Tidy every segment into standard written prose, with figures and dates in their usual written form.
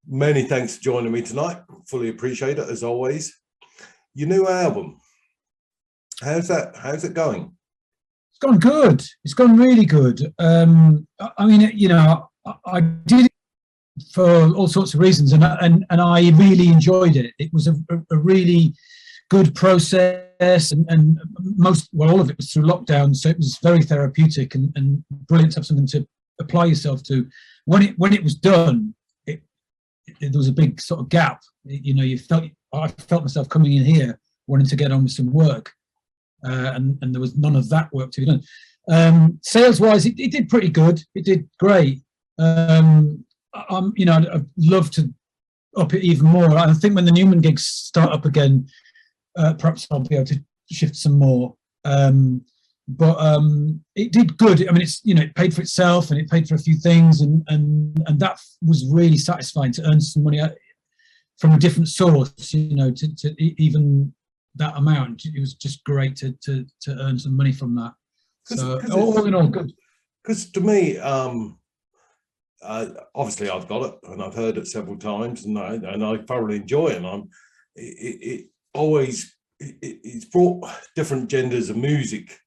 Many thanks for joining me tonight. Fully appreciate it as always. Your new album, how's it going? It's gone good. It's gone really good. I mean, I did it for all sorts of reasons, and I really enjoyed it. It was a really good process, and all of it was through lockdown, so it was very therapeutic and brilliant to have something to apply yourself to. When it was done, there was a big sort of gap. I felt myself coming in here wanting to get on with some work, and there was none of that work to be done. Sales wise, it did pretty good. It did great. I'd love to up it even more. I think when the Numan gigs start up again, perhaps I'll be able to shift some more. But it did good. I mean, it paid for itself, and it paid for a few things, and that was really satisfying to earn some money from a different source. To even that amount, it was just great to earn some money from that. So all in all, good. Because to me, obviously I've got it and I've heard it several times, and I thoroughly enjoy it. And it's brought different genders of music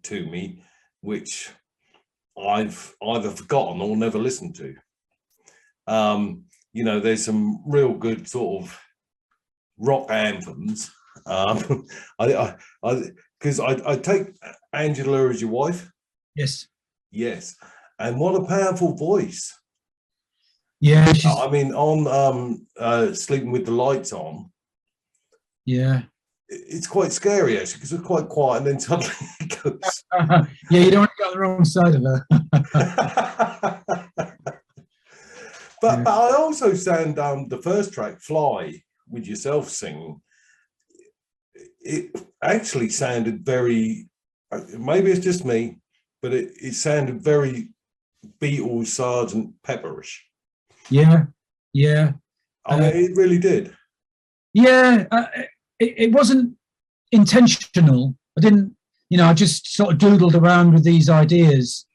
to me, which I've either forgotten or never listened to. There's some real good sort of rock anthems. Because I take Angela as your wife. Yes, and what a powerful voice. Yeah, I mean, on Sleeping with the Lights On. Yeah, it's quite scary actually, because it's quite quiet, and then suddenly it goes. Yeah, you don't want to go on the wrong side of her. But I also sound the first track, "Fly," with yourself singing. It actually sounded very. Maybe it's just me, but it sounded very Beatles, Sergeant Pepperish. Yeah. I mean, it really did. Yeah, it wasn't intentional. I didn't, I just sort of doodled around with these ideas,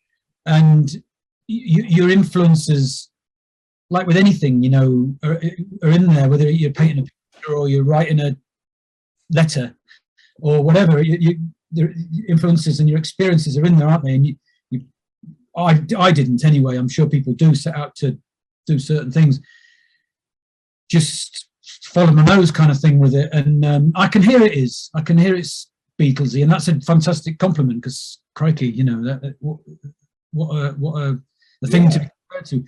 and your influences, like with anything, are in there, whether you're painting a picture or you're writing a letter or whatever. Your influences and your experiences are in there, aren't they? And I didn't anyway. I'm sure people do set out to do certain things. Just follow my nose kind of thing with it, and I can hear it's Beatlesy, and that's a fantastic compliment, because crikey, what a thing to be compared to.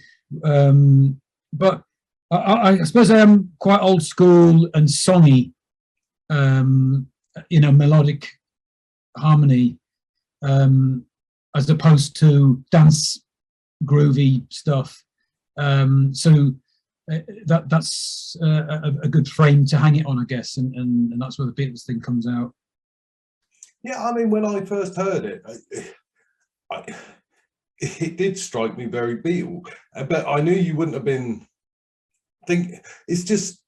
But I suppose I am quite old school and songy, melodic harmony, as opposed to dance groovy stuff. So that's a good frame to hang it on, I guess, and that's where the Beatles thing comes out. Yeah, I mean, when I first heard it, it did strike me very Beatle, but I knew you wouldn't have been thinking. It's just,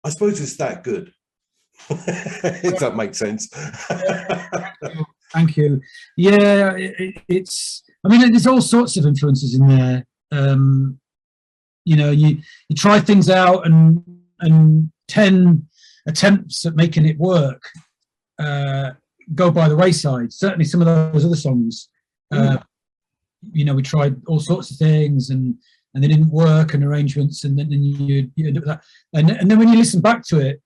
I suppose it's that good. If that makes sense. Thank you. Yeah, it's. I mean, there's all sorts of influences in there. You try things out, and 10 attempts at making it work go by the wayside. Certainly, some of those other songs. We tried all sorts of things, and they didn't work, and arrangements, and then you end up with that. And then when you listen back to it,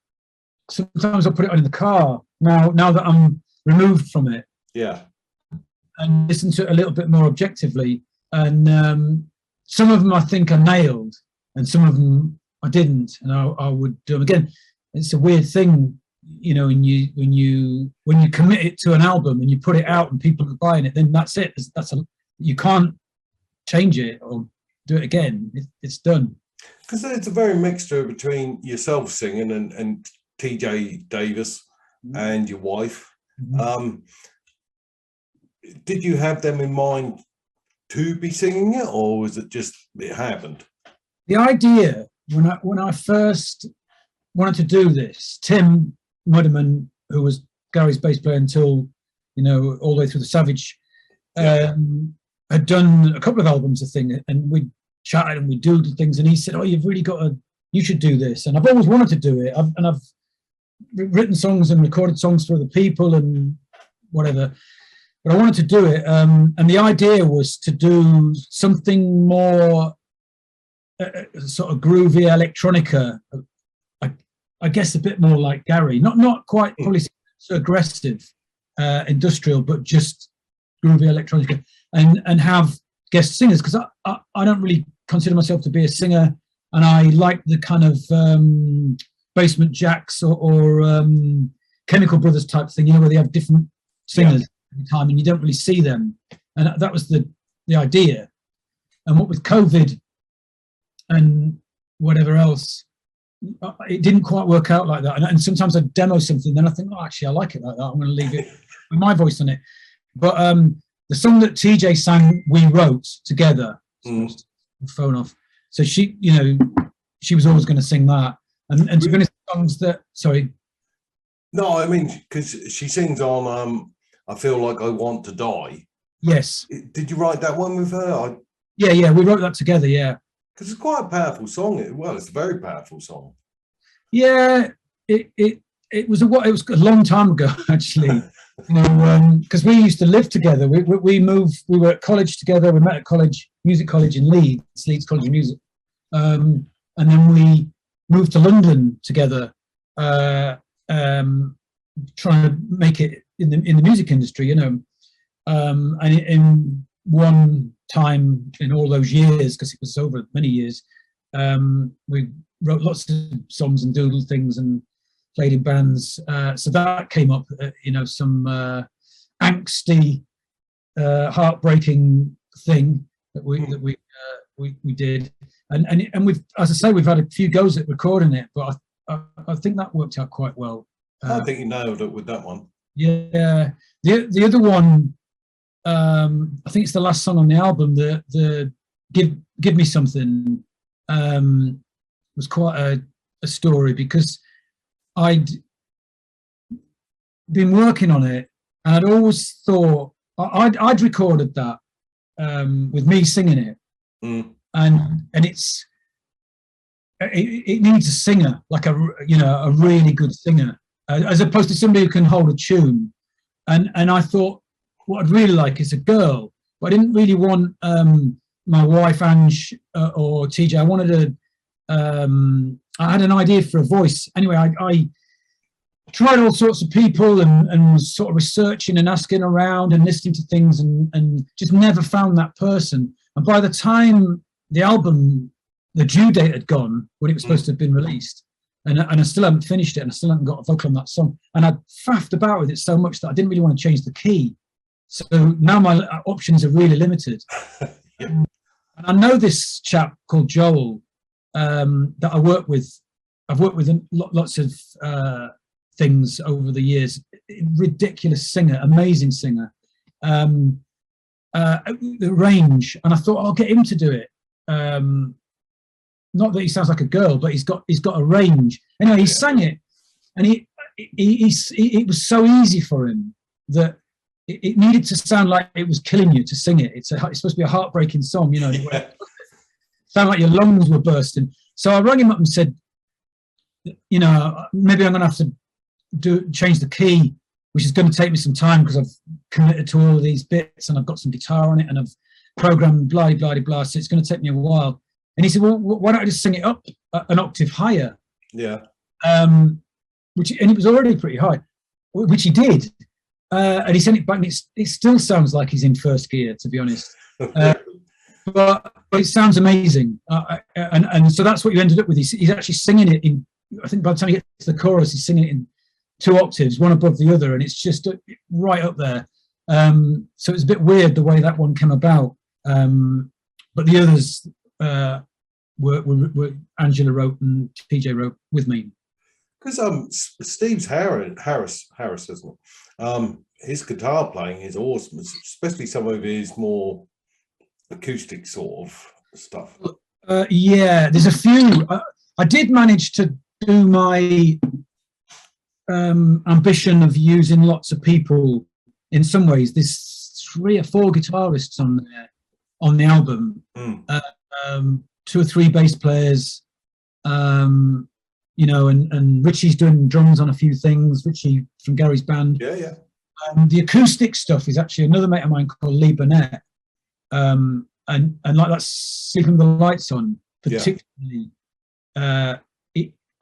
sometimes I'll put it on in the car now that I'm removed from it. Yeah. And listen to it a little bit more objectively. And some of them I think I nailed, and some of them I didn't, and I would do them again. It's a weird thing, when you commit it to an album and you put it out and people are buying it, then that's it. You can't change it or do it again. It's done. Because it's a very mixture between yourself singing and TJ Davis and your wife. Mm-hmm. Did you have them in mind to be singing it, or was it just it happened? The idea, when I first wanted to do this, Tim Mudderman, who was Gary's bass player until all the way through the Savage, had done a couple of albums, I think, and we chatted and we doodled things, and he said, "Oh, you should do this." And I've always wanted to do it. I've written songs and recorded songs for other people and whatever, but I wanted to do it. And the idea was to do something more sort of groovy electronica. I guess a bit more like Gary, not quite probably so aggressive industrial, but just groovy electronica, and have guest singers, because I don't really consider myself to be a singer, and I like the kind of Basement Jacks or Chemical Brothers type thing, where they have different singers every time and you don't really see them, and that was the idea. And what with COVID and whatever else, it didn't quite work out like that. And sometimes I demo something, then I think, oh, actually, I like it like that. I'm going to leave it with my voice on it. But the song that TJ sang, we wrote together. Phone off. So she, she was always going to sing that. And to be honest, songs that, sorry. No, I mean, because she sings on I Feel Like I Want to Die. Yes. Did you write that one with her? Yeah, we wrote that together, yeah. Because it's quite a powerful song. Well, it's a very powerful song. Yeah, it was a long time ago, actually. Because we used to live together. We moved. We were at college together. We met at music college in Leeds College of Music, and then we moved to London together, trying to make it in the music industry. And in one time in all those years, because it was over many years, we wrote lots of songs and doodled things and played in bands. So that came up, some angsty, heartbreaking thing that we did, and we've, as I say, we've had a few goes at recording it, but I think that worked out quite well. I think you nailed it with that one. Yeah, the other one, I think it's the last song on the album. The Give Me Something was quite a story, because I'd been working on it, and I'd always thought I'd recorded that with me singing it, and it needs a singer, like a really good singer, as opposed to somebody who can hold a tune. And I thought, what I'd really like is a girl, but I didn't really want my wife Ange or TJ. I wanted I had an idea for a voice. Anyway, I tried all sorts of people and was sort of researching and asking around and listening to things, and just never found that person. And by the time the album, the due date had gone, when it was supposed to have been released, and I still haven't finished it, and I still haven't got a vocal on that song. And I faffed about with it so much that I didn't really want to change the key. So now my options are really limited. And I know this chap called Joel that I work with. I've worked with lots of things over the years. Ridiculous singer, amazing singer. The range, and I thought I'll get him to do it. Not that he sounds like a girl, but he's got a range. Anyway, he sang it, and it was so easy for him that it needed to sound like it was killing you to sing it. It's supposed to be a heartbreaking song, It sounded like your lungs were bursting. So I rang him up and said, maybe I'm going to have to change the key, which is going to take me some time, because I've committed to all of these bits and I've got some guitar on it and I've programmed blah, blah, blah, blah. So it's going to take me a while. And he said, well, why don't I just sing it up an octave higher? Yeah. And it was already pretty high, which he did. And he sent it back, and it still sounds like he's in first gear, to be honest. But it sounds amazing. And so that's what you ended up with. He's actually singing it in, I think by the time you get to the chorus, he's singing it in 2 octaves, one above the other, and it's just right up there. So it's a bit weird the way that one came about. But the others were Angela wrote and PJ wrote with me. Because Steve's Harris, isn't it? His guitar playing is awesome, especially some of his more acoustic sort of stuff. Yeah, there's a few. I did manage to do my ambition of using lots of people in some ways. There's 3 or 4 guitarists on there on the album. Mm. 2 or 3 bass players, you know, and Richie's doing drums on a few things. Richie from Gary's band. Yeah, yeah. The acoustic stuff is actually another mate of mine called Lee Burnett, and like that's Sleeping with the Lights On, particularly. Yeah.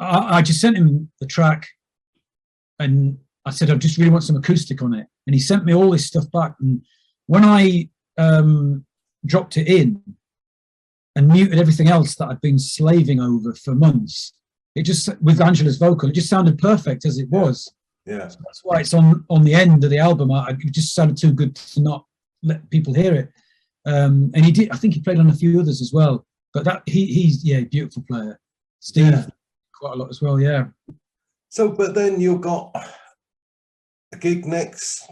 I just sent him the track, and I said I just really want some acoustic on it, and he sent me all this stuff back. And when I dropped it in and muted everything else that I'd been slaving over for months, it just, with Angela's vocal, it just sounded perfect as it was. Yeah. So that's why it's on the end of the album. It just sounded too good to not let people hear it. And he did. I think he played on a few others as well. But that he's a beautiful player. Steve quite a lot as well. Yeah. So, but then you've got a gig next.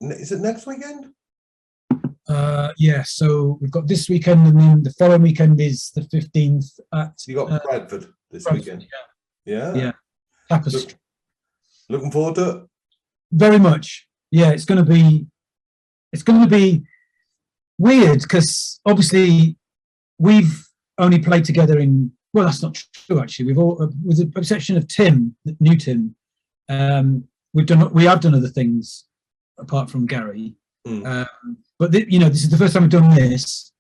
Is it next weekend? Yeah. So we've got this weekend, and then the following weekend is the 15th at. You got Bradford this weekend. Yeah. Yeah. Tapestry. Looking forward to it. Very much. Yeah, it's going to be weird because obviously we've only played together in, well, that's not true actually. We've all, with the exception of Tim, new Tim, we have done other things apart from Gary. But you know, this is the first time we've done this.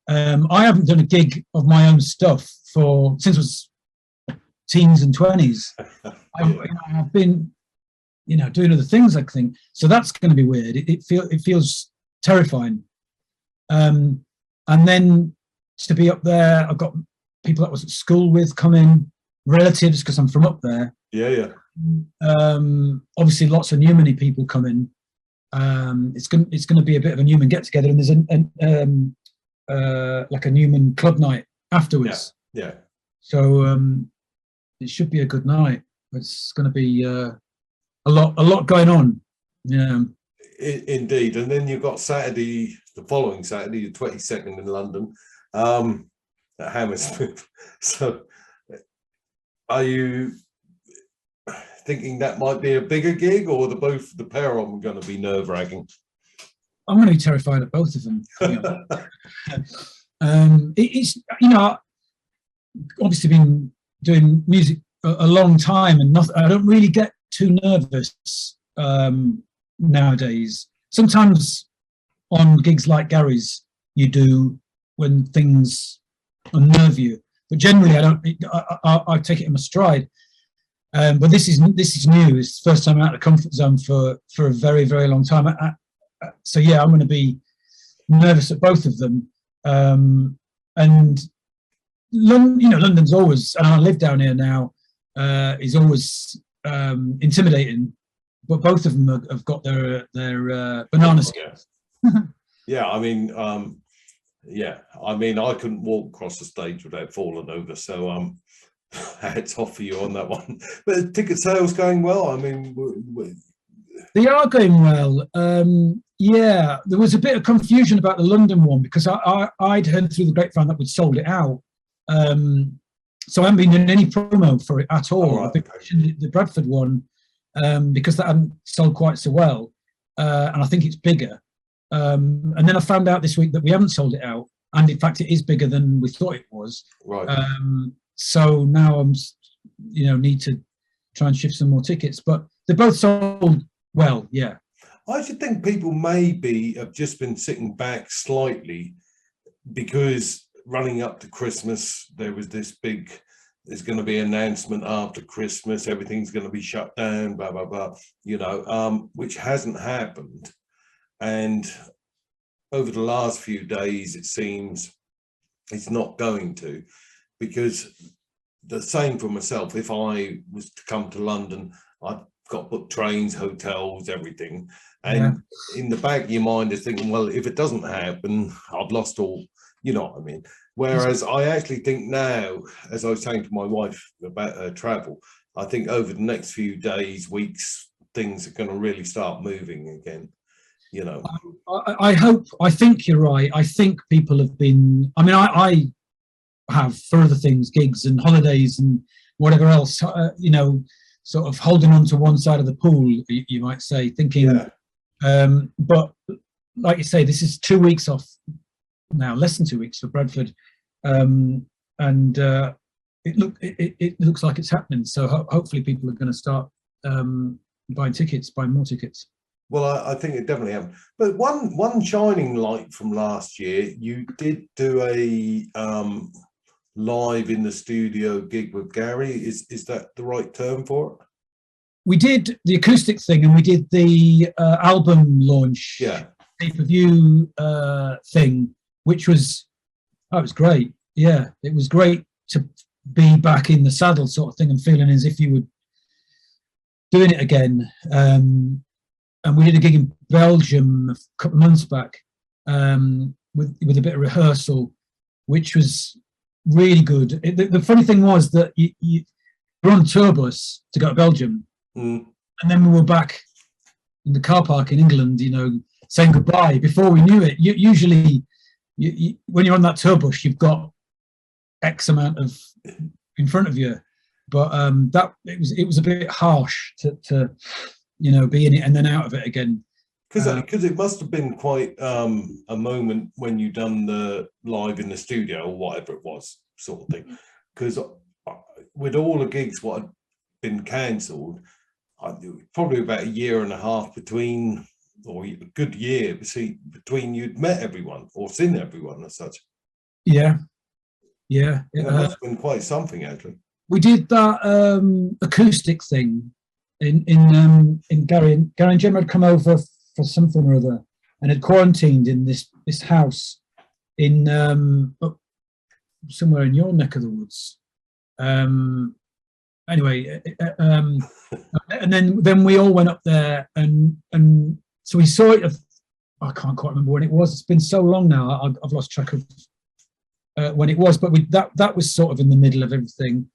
I haven't done a gig of my own stuff since I was teens and 20s. I've been, you know, doing other things, I think. So that's going to be weird. It feels terrifying. And then to be up there, I've got people that I was at school with coming, relatives, because I'm from up there. Yeah. Obviously, lots of Numan people coming. It's going to be a bit of a Numan get together, and there's like a Numan club night afterwards. Yeah. So it should be a good night. It's going to be a lot going on. Yeah. Indeed. And then you've got Saturday, the following Saturday, the 22nd in London, at Hammersmith. So are you thinking that might be a bigger gig, or the pair of them going to be nerve-wracking? I'm going to be terrified of both of them. It's, you know, obviously been doing music a long time, and I don't really get too nervous nowadays. Sometimes on gigs like Gary's, you do, when things unnerve you, but generally I don't. I take it in my stride. But this is new. It's the first time out of the comfort zone for a very, very long time. So yeah, I'm going to be nervous at both of them. And London's always, and I live down here now, is always intimidating. But both of them have got their banana skills. Yeah, I mean, I couldn't walk across the stage without falling over. So hats off for you on that one. But ticket sales going well. I mean, they are going well. Yeah, there was a bit of confusion about the London one because I'd heard through the grapevine that we'd sold it out. So I haven't been doing any promo for it at all. Right, I've been pushing the Bradford one because that hadn't sold quite so well, and I think it's bigger. And then I found out this week that we haven't sold it out, and in fact it is bigger than we thought it was. Right. So now I'm, need to try and shift some more tickets, but they're both sold well. Yeah. I should think people maybe have just been sitting back slightly because running up to Christmas, there was this big, there's going to be an announcement after Christmas, everything's going to be shut down, blah, blah, blah, which hasn't happened. And over the last few days, it seems it's not going to, because the same for myself, if I was to come to London, I've got booked trains, hotels, everything. And in the back of your mind is thinking, well, if it doesn't happen, I've lost all, you know what I mean? Whereas I actually think now, as I was saying to my wife about her travel, I think over the next few days, weeks, things are going to really start moving again, you know. I think you're right. I think people have been, I have for other things, gigs and holidays and whatever else, sort of holding on to one side of the pool, you might say, thinking, but like you say, this is 2 weeks off now, less than 2 weeks for Bradford, and it looks like it's happening. So hopefully people are going to start buying more tickets. Well, I think it definitely happened. But one shining light from last year, you did do a live in the studio gig with Gary. Is that the right term for it? We did the acoustic thing, and we did the album launch pay-per-view thing, which was great. Yeah, it was great to be back in the saddle, sort of thing, and feeling as if you were doing it again. And we did a gig in Belgium a couple of months back with a bit of rehearsal, which was really good. The funny thing was that you were on a tour bus to go to Belgium, and then we were back in the car park in England, saying goodbye. Before we knew it, usually when you're on that tour bus, you've got X amount of in front of you, but that it was a bit harsh to be in it and then out of it again. Because it must have been quite a moment when you done the live in the studio or whatever it was, sort of thing. Because with all the gigs what had been cancelled, probably about a year and a half between, or a good year between you'd met everyone or seen everyone as such. Yeah. It must have been quite something, actually. We did that acoustic thing in Gary and Gemma had come over for something or other and had quarantined in this house in somewhere in your neck of the woods. Anyway, and then we all went up there and so we saw it. I can't quite remember when it was. It's been so long now. I've lost track of when it was. But that was sort of in the middle of everything,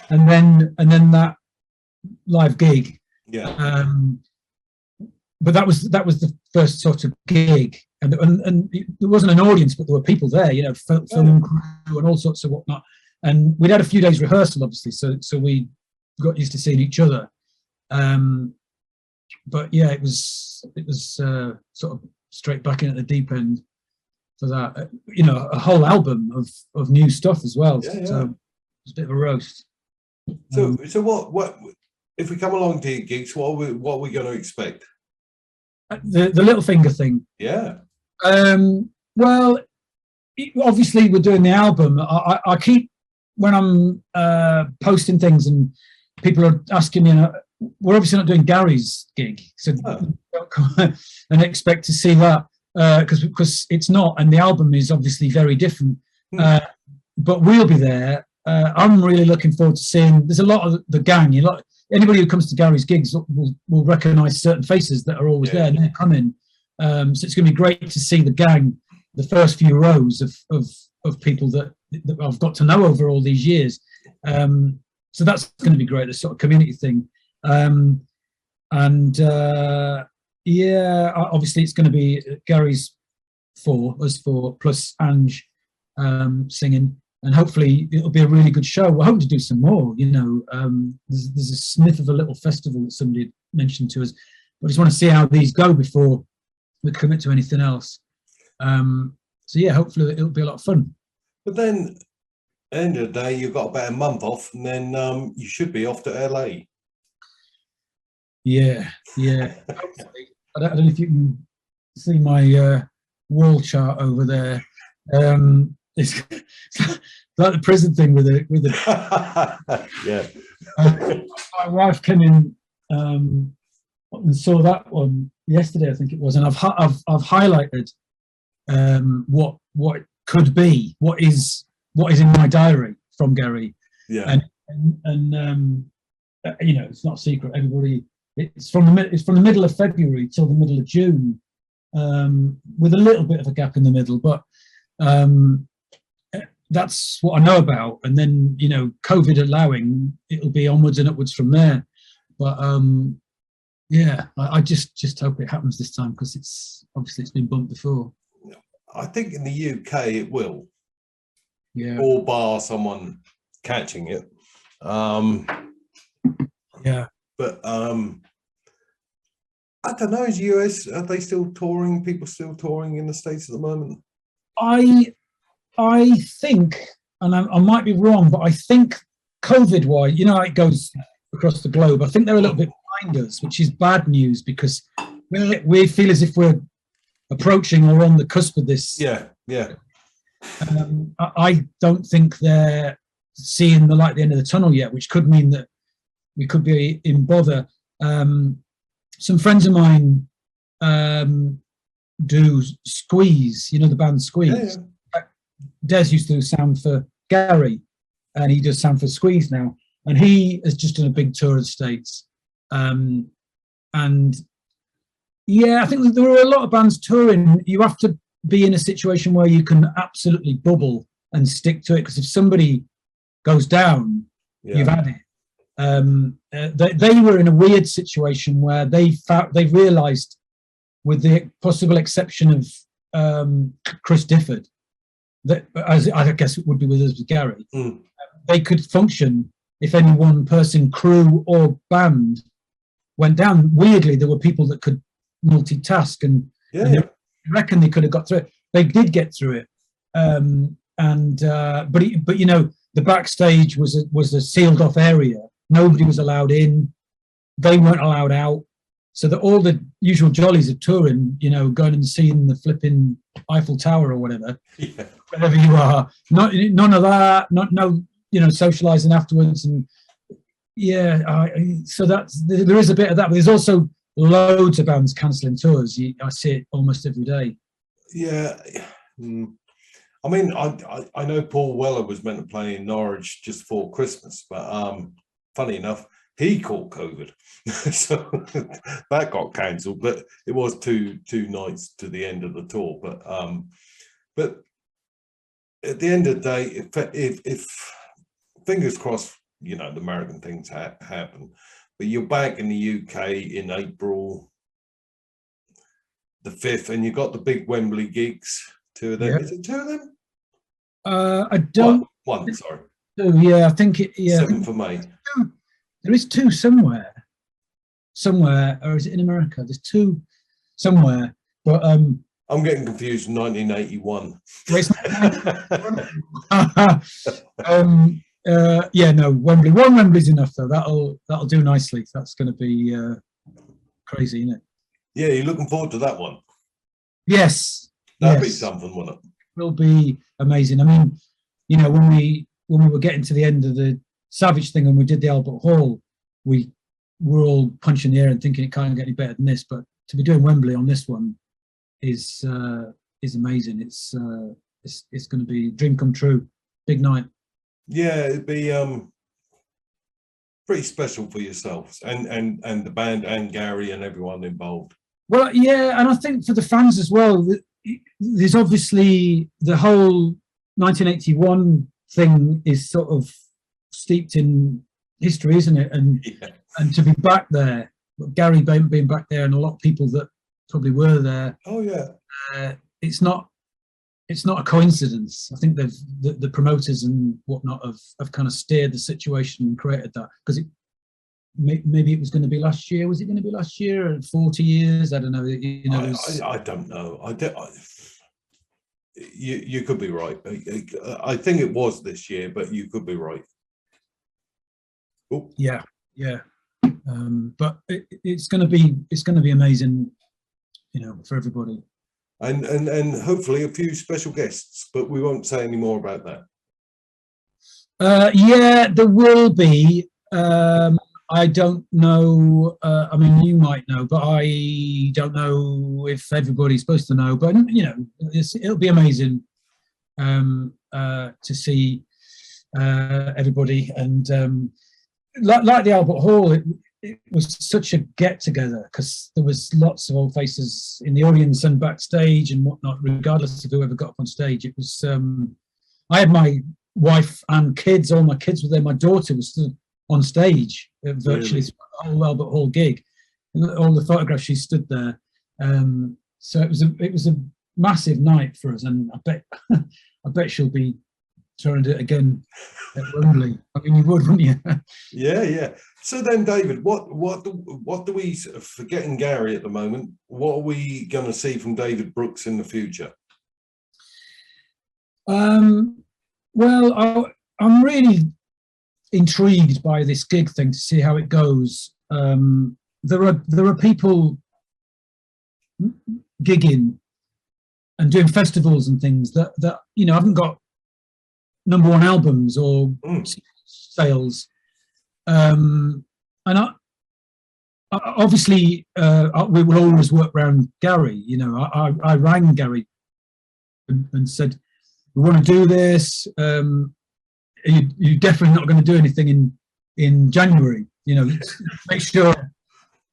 and then that live gig. Yeah. But that was the first sort of gig, and there wasn't an audience, but there were people there, film crew and all sorts of whatnot. And we'd had a few days rehearsal, obviously, so we got used to seeing each other. But yeah, it was sort of straight back in at the deep end for that. A whole album of new stuff as well. Yeah, yeah. So it was a bit of a roast. So what if we come along to your gigs? What are we going to expect? The little finger thing. Yeah. Well, obviously we're doing the album. I keep, when I'm posting things and people are asking me, we're obviously not doing Gary's gig, so don't come and expect to see that because it's not, and the album is obviously very different. But we'll be there. I'm really looking forward to seeing. There's a lot of the gang. Anybody who comes to Gary's gigs will recognise certain faces that are always there, and they're coming. So it's going to be great to see the gang, the first few rows of people that I've got to know over all these years. So that's going to be great, the sort of community thing. Obviously it's going to be Gary's us four plus Ange singing. And hopefully it'll be a really good show. We're hoping to do some more, there's a sniff of a little festival that somebody mentioned to us. But I just want to see how these go before we commit to anything else. So yeah, hopefully it'll be a lot of fun. But then, at the end of the day, you've got about a month off, and then you should be off to LA. Yeah. Hopefully. I don't know if you can see my wall chart over there. It's like the prison thing with the yeah. My wife came in and saw that one yesterday, I think it was, and I've highlighted what it could be, what is in my diary from Gary. Yeah. And it's not a secret. Everybody, it's from the middle of February till the middle of June, with a little bit of a gap in the middle, but that's what I know about. And then, COVID allowing, it'll be onwards and upwards from there. But I just hope it happens this time, because it's been bumped before. I think in the UK it will. Yeah. Or bar someone catching it. Yeah. But I don't know, is US, are they still touring? People still touring in the States at the moment? I think, and I might be wrong, but I think COVID-wise, you know, it goes across the globe. I think they're a little bit behind us, which is bad news because we feel as if we're approaching or on the cusp of this. Yeah. I don't think they're seeing the light at the end of the tunnel yet, which could mean that we could be in bother. Some friends of mine do Squeeze, you know, the band Squeeze. Yeah. Des used to do sound for Gary, and he does sound for Squeeze now. And he has just done a big tour of the States. And yeah, I think there are a lot of bands touring. You have to be in a situation where you can absolutely bubble and stick to it, because if somebody goes down, you've had it. They were in a weird situation where they realised, with the possible exception of Chris Difford, that, as I guess it would be with us with Gary, they could function if any one person, crew or band went down. Weirdly, there were people that could multitask, and I reckon they could have got through it. They did get through it, but you know, the backstage was a sealed off area. Nobody was allowed in. They weren't allowed out. So that all the usual jollies of touring, you know, going and seeing the flipping Eiffel Tower or whatever, wherever you are, none of that. No, you know, socialising afterwards, and so there is a bit of that. But there's also loads of bands cancelling tours. I see it almost every day. Yeah. I mean, I know Paul Weller was meant to play in Norwich just before Christmas, but funny enough, he caught COVID, so that got cancelled. But it was two nights to the end of the tour. But at the end of the day, if fingers crossed, you know, the American things happen, but you're back in the UK in April the 5th, and you got the big Wembley gigs. 2 of them. Yep. Is it 2 of them? I don't. One, sorry. Yeah, I think it. Yeah, 7th of May. There is 2 somewhere, or is it in America? There's 2 somewhere, but I'm getting confused. 1981. Yeah, no, Wembley. Wembley's enough though. That'll do nicely. That's going to be crazy, isn't it? Yeah, you're looking forward to that one. Yes, that'll be something, won't it? Will be amazing. I mean, you know, when we were getting to the end of the Savage thing and we did the Albert Hall, we were all punching the air and thinking it can't get any better than this. But to be doing Wembley on this one is amazing. It's going to be a dream come true. Big night. Yeah, it'd be pretty special for yourselves and the band and Gary and everyone involved. Well, yeah, and I think for the fans as well. There's obviously the whole 1981 thing is sort of steeped in history, isn't it? And to be back there, Gary being back there, and a lot of people that probably were there. Oh yeah. It's not a coincidence. I think the promoters and whatnot have kind of steered the situation and created that, because maybe it was going to be last year. Was it going to be last year? 40 years? I don't know. You know, I don't know. You could be right. I think it was this year, but you could be right. Oh. Yeah. But it's going to be amazing, you know, for everybody. And hopefully a few special guests, but we won't say any more about that. Yeah, there will be. I don't know. I mean, you might know, but I don't know if everybody's supposed to know. But you know, it'll be amazing to see everybody. And like the Albert Hall, it was such a get together, because there was lots of old faces in the audience and backstage and whatnot. Regardless of whoever got up on stage, it was. I had my wife and kids. All my kids were there. My daughter was stood on stage virtually the whole Albert Hall gig. All the photographs, she stood there. So it was a massive night for us, and I bet she'll be trying to do it again at Wembley. I mean, you would, wouldn't you? Yeah. So then, David, what do we, forgetting Gary at the moment, what are we going to see from David Brooks in the future? Well, I'm really intrigued by this gig thing to see how it goes. There are people gigging and doing festivals and things that haven't got #1 albums or sales, and obviously we will always work around Gary. I rang Gary and said, we want to do this. You're definitely not going to do anything in January. Make sure.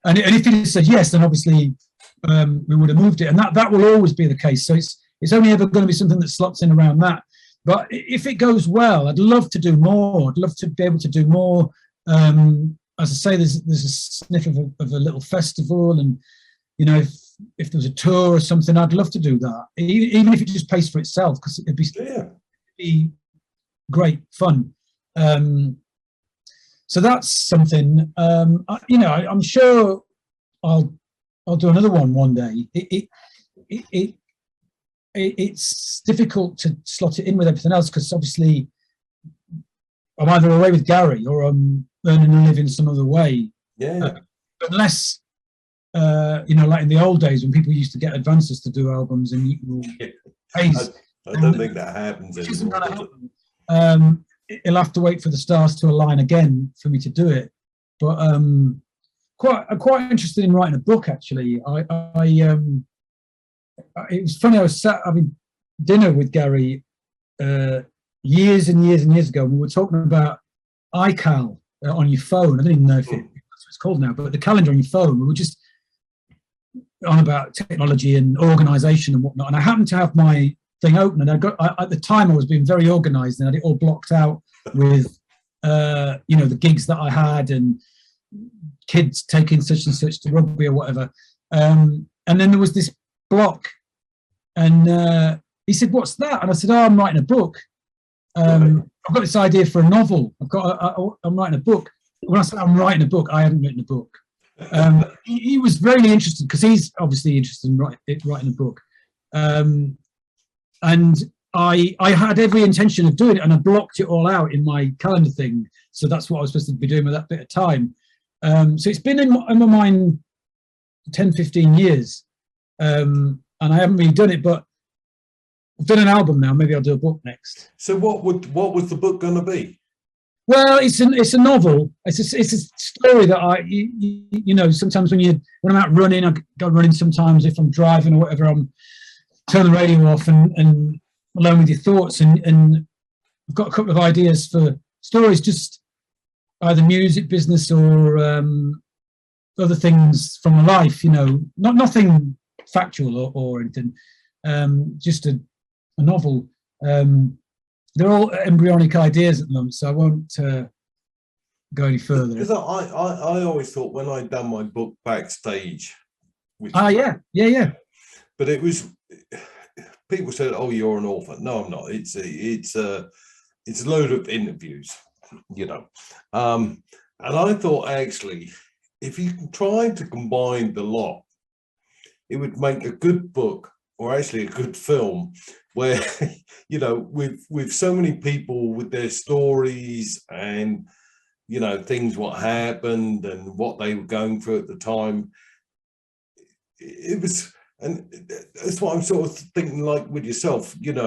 And if he said yes, then obviously we would have moved it, and that will always be the case. So it's only ever going to be something that slots in around that. But if it goes well, I'd love to do more. I'd love to be able to do more. As I say, there's a sniff of a little festival, and if there was a tour or something, I'd love to do that, even if it just pays for itself, because it'd be great fun. So that's something. I'm sure I'll do another one day. It's difficult to slot it in with everything else, because obviously I'm either away with Gary or I'm earning a living some other way. Unless like in the old days when people used to get advances to do albums and you pays. I don't think that happens anymore. It'll have to wait for the stars to align again for me to do it. But I'm quite interested in writing a book, actually. It was funny, I was sat having dinner with Gary years and years and years ago, and we were talking about iCal on your phone. I don't even know if that's what it's called now, but the calendar on your phone. We were just on about technology and organisation and whatnot, and I happened to have my thing open, and at the time I was being very organised, and I had it all blocked out with the gigs that I had and kids taking such and such to rugby or whatever, and then there was this block, and he said, "What's that?" And I said, "Oh, I'm writing a book. I've got this idea for a novel. I'm writing a book." When I said I'm writing a book, I hadn't written a book. He was really interested, because he's obviously interested in writing a book, and I had every intention of doing it, and I blocked it all out in my calendar thing. So that's what I was supposed to be doing with that bit of time. So it's been in my mind 10, 15 years, and I haven't really done it, but I've done an album now. Maybe I'll do a book next. So what was the book going to be? Well, it's a novel. It's a story that sometimes when I'm out running, I go running sometimes. If I'm driving or whatever, I'm turn the radio off and alone with your thoughts. And I've got a couple of ideas for stories, just either music business or other things from my life. Nothing factual or anything. Just a novel. They're all embryonic ideas at the moment, so I won't go any further. Because I always thought when I'd done my book backstage. Yeah. But it was, people said, "Oh, you're an author." No, I'm not. It's a load of interviews, and I thought, actually, if you can try to combine the lot, it would make a good book, or actually a good film, where with so many people with their stories and things, what happened and what they were going through at the time. It was, and that's what I'm sort of thinking, like with yourself, you've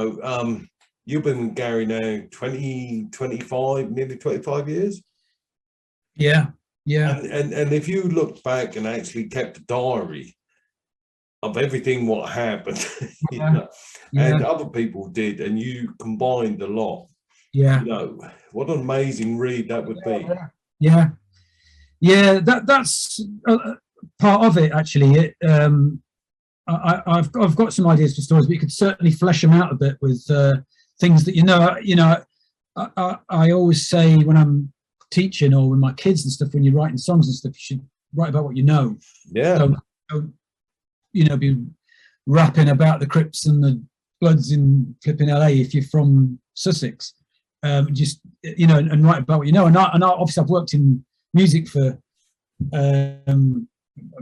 been with Gary now 20, 25, nearly 25 years. Yeah. And if you look back and actually kept a diary of everything what happened, and other people did, and you combined a lot. What an amazing read that would be. That's part of it, actually. I've got some ideas for stories, but you could certainly flesh them out a bit with things that I always say when I'm teaching or with my kids and stuff, when you're writing songs and stuff, you should write about what you know. Don't be rapping about the Crips and the Bloods in flipping LA if you're from Sussex. Just and write about what you know. And obviously I've worked in music for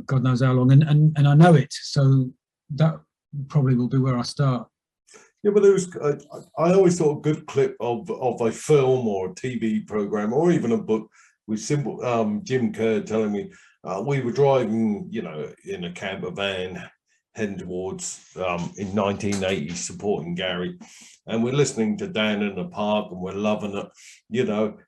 God knows how long, and I know it, so that probably will be where I start. Yeah, but there was. I always thought a good clip of a film or a TV program or even a book with simple Jim Kerr telling me we were driving, in a camper van heading towards in 1980 supporting Gary, and we're listening to Dan in the Park and we're loving it,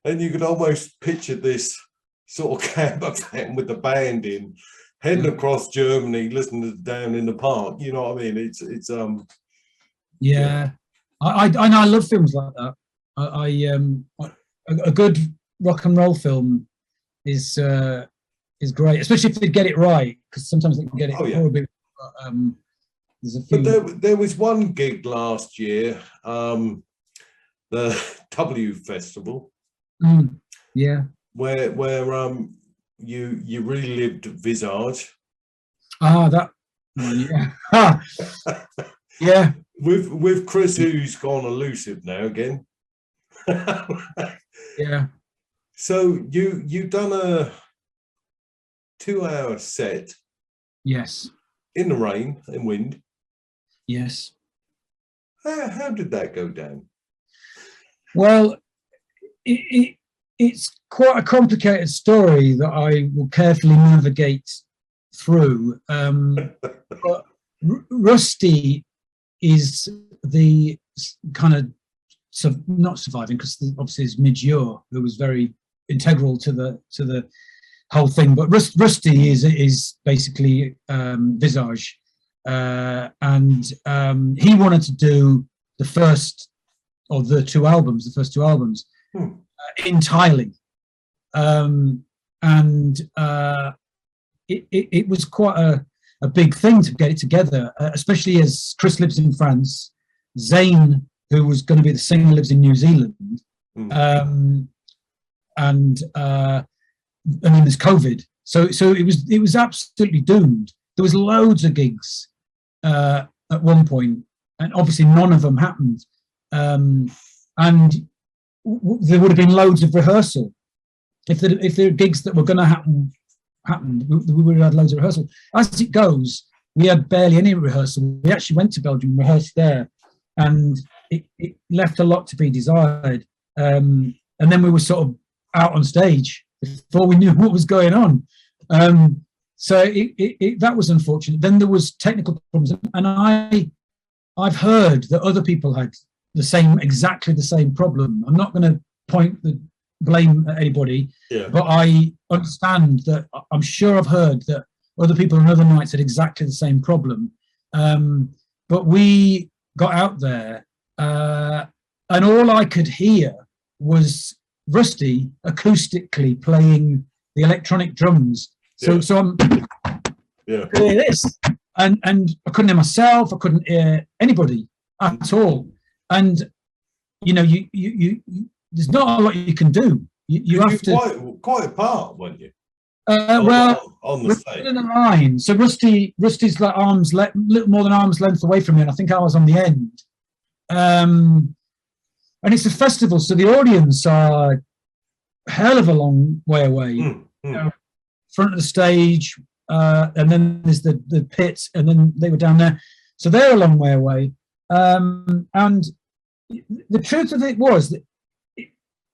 and you could almost picture this sort of camper van with the band in heading across Germany, listening to Dan in the Park. You know what I mean? It's yeah. I love films like that. A good rock and roll film is great, especially if they get it right, because sometimes they can get it horribly. But, there's a few. But there was one gig last year, the W Festival. Yeah. Where you relived Visage. That one, yeah. Yeah. With Chris, who's gone elusive now again. Yeah. So you done a 2-hour set. Yes. In the rain and wind. Yes. How did that go down? Well, it's quite a complicated story that I will carefully navigate through. But Rusty is the kind of not surviving, because obviously it's Midure who was very integral to the whole thing. But Rusty is basically Visage, and he wanted to do the first two albums entirely, and it was quite a big thing to get it together, especially as Chris lives in France, Zayn, who was going to be the singer, lives in New Zealand, and then there's COVID, so it was absolutely doomed. There was loads of gigs at one point, and obviously none of them happened, and there would have been loads of rehearsal if there are gigs that were going to happened. We would have had loads of rehearsal. As it goes, we had barely any rehearsal. We actually went to Belgium and rehearsed there, and it left a lot to be desired. And then we were sort of out on stage before we knew what was going on. So that was unfortunate. Then there was technical problems, and I've heard that other people had exactly the same problem. I'm not going to point the blame at anybody, but I understand that. I'm sure I've heard that other people on other nights had exactly the same problem. But we got out there, and all I could hear was Rusty acoustically playing the electronic drums. So I'm hear this, and I couldn't hear myself. I couldn't hear anybody at all. And you there's not a lot you can do. You have to quite apart, weren't you? Well, on the stage. In a line. So Rusty's like little more than arm's length away from me, and I think I was on the end. And it's a festival, so the audience are a hell of a long way away. Front of the stage, and then there's the pit, and then they were down there, so they're a long way away. And the truth of it was that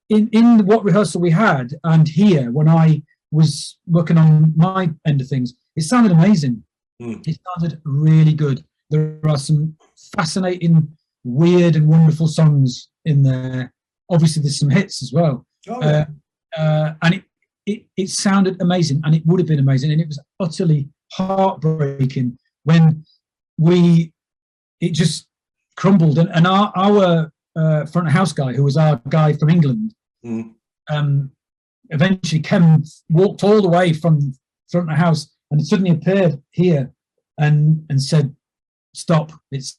in what rehearsal we had, and here when I was working on my end of things, it sounded amazing. It sounded really good. There are some fascinating, weird and wonderful songs in there. Obviously there's some hits as well. And it sounded amazing, and it would have been amazing, and it was utterly heartbreaking when it just crumbled. And our front of house guy, who was our guy from England, eventually walked all the way from front of house and suddenly appeared here and said, "Stop! It's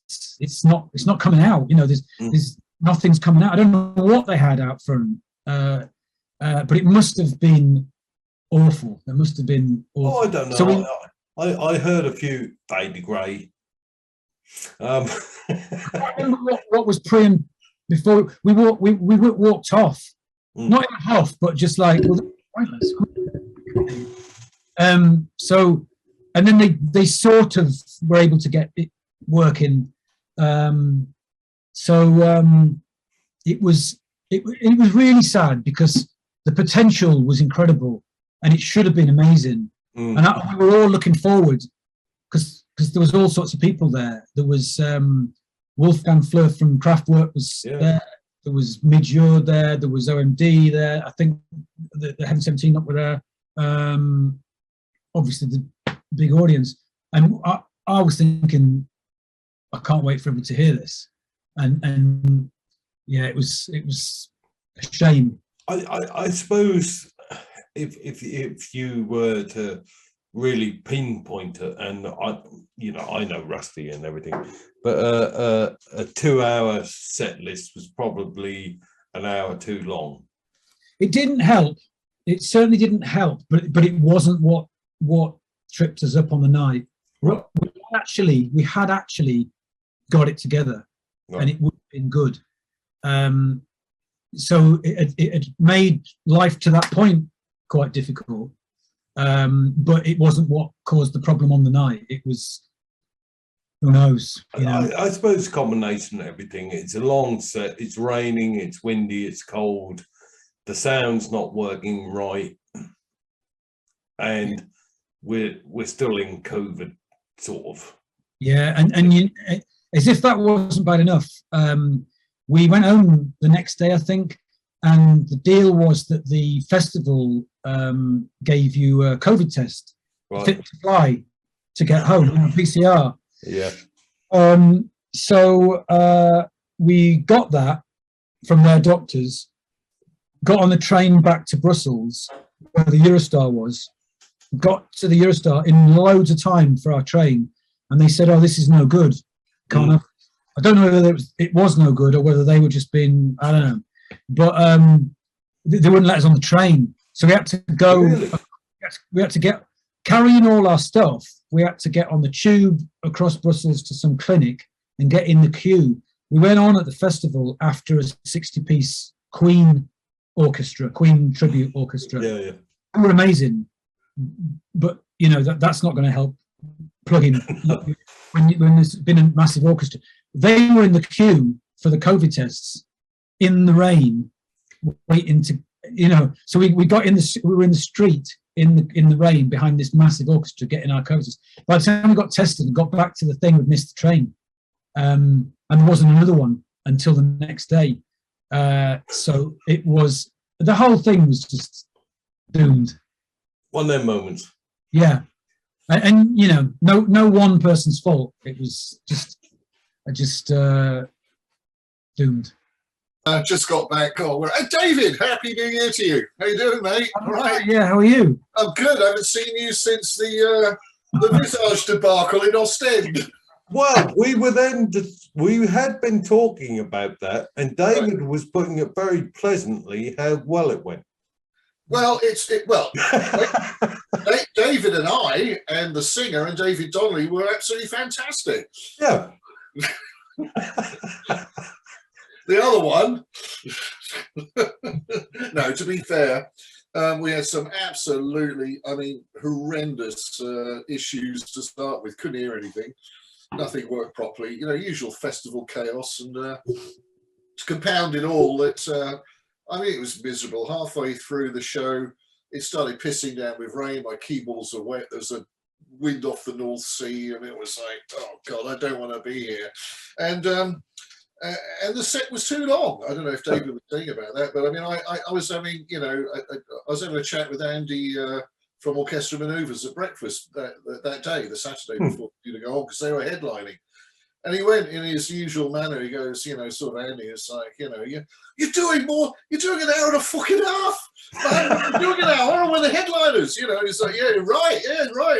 not coming out. There's nothing's coming out." I don't know what they had out front, but it must have been awful. It must have been awful. I don't know. So I heard a few Fade Grey. I remember what was pre and before we walked off. Not even off, but just like, pointless. So, and then they sort of were able to get it working, So it was really sad because the potential was incredible and it should have been amazing. And we were all looking forward because there was all sorts of people there. There was Wolfgang Fleur from Kraftwerk was there. There was Midjord there. There was OMD there. I think the Heaven 17 up were there. Obviously the big audience. And I was thinking, I can't wait for everyone to hear this. And yeah, it was a shame. I suppose if you were to really pinpoint it, and I know Rusty and everything, but a 2-hour set list was probably an hour too long. It didn't help. It certainly didn't help, but it wasn't what tripped us up on the night. Right. We had actually got it together, right, and it would have been good. So it had made life to that point quite difficult, but it wasn't what caused the problem on the night. It was, who knows? I suppose combination of everything. It's a long set. It's raining. It's windy. It's cold. The sound's not working right, and we're still in COVID, sort of. Yeah, and as if that wasn't bad enough, we went home the next day, I think, and the deal was that the festival gave you a COVID test, right, fit to fly to get home, PCR. Yeah. So we got that from their doctors, got on the train back to Brussels, where the Eurostar was, got to the Eurostar in loads of time for our train, and they said, "Oh, this is no good. Can't have." I don't know whether it was no good or whether they were just being, I don't know, but they wouldn't let us on the train, so we had to go. Really? We had to get, carrying all our stuff. We had to get on the tube across Brussels to some clinic and get in the queue. We went on at the festival after a 60-piece Queen orchestra, Queen tribute orchestra. Yeah. They were amazing, but that's not going to help plug in when there's been a massive orchestra. They were in the queue for the COVID tests in the rain, waiting to, so we got in we were in the street in the rain behind this massive orchestra getting our COVID tests. By the time we got tested and got back to the thing, we'd missed the train, and there wasn't another one until the next day. So it was, the whole thing was just doomed. One of them moments. Yeah, and no one person's fault. It was just doomed. I just got back. Hey, David, happy New Year to you. How you doing, mate? All right. Yeah, how are you? I'm good. I haven't seen you since the Visage debacle in Ostend. Well, we had been talking about that, and David was putting it very pleasantly how well it went. Well, David and I and the singer and David Donnelly were absolutely fantastic. Yeah. The other one, no, to be fair, we had some absolutely, horrendous issues to start with. Couldn't hear anything. Nothing worked properly. Usual festival chaos, and to compound it all, it was miserable. Halfway through the show, it started pissing down with rain. My keyboards were wet. There was a wind off the North Sea, and it was like, oh God, I don't want to be here. And the set was too long. I don't know if David was saying about that, but I was having, I was having a chat with Andy from Orchestra Manoeuvres at breakfast that day, the Saturday before to go on, because they were headlining. And he went in his usual manner. He goes, sort of Andy, it's like, you're doing an hour and a fucking half. Man, you're doing an hour with the headliners. He's like, yeah, right.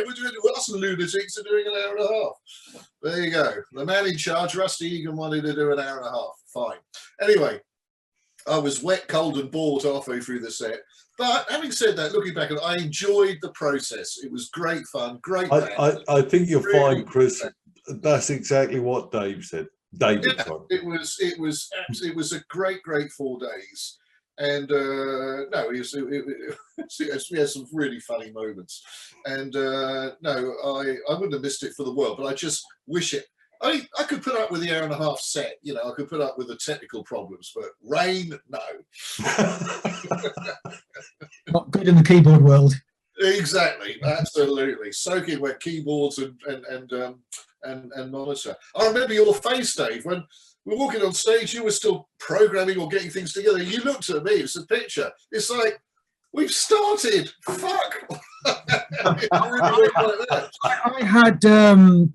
We're doing, us lunatics are doing an hour and a half. There you go. The man in charge, Rusty Egan, wanted to do an hour and a half. Fine. Anyway, I was wet, cold, and bored halfway through the set. But having said that, looking back at it, I enjoyed the process. It was great fun, great. I think you'll find, Chris, that's exactly what Dave said. David, yeah, it was a great 4 days, and we had some really funny moments, and I wouldn't have missed it for the world, but I just wish it. I could put up with the 1.5-hour set, you know, I could put up with the technical problems, but rain, no. Not good in the keyboard world. Exactly, absolutely. Soaking wet keyboards and monitor. I remember your face, Dave, when we were walking on stage, you were still programming or getting things together. You looked at me, it's a picture. It's like, we've started. Fuck. It really went like that. I had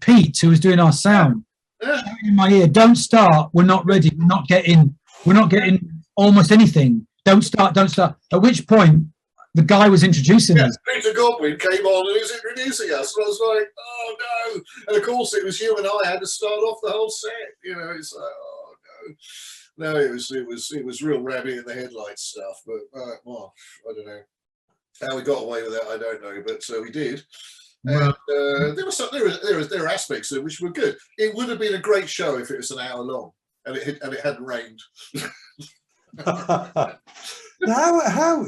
Pete, who was doing our sound, shouting in my ear, "Don't start. We're not ready. We're not getting almost anything. Don't start. Don't start." At which point, the guy was introducing us. Peter Godwin came on and he was introducing us, and I was like, "Oh no!" And of course, it was you and I had to start off the whole set. You know, it's like, "Oh no." No, it was real rabbit in the headlights stuff. But well, I don't know how we got away with that. I don't know, but we did. And there were aspects of it which were good. It would have been a great show if it was an hour long and it hadn't rained. How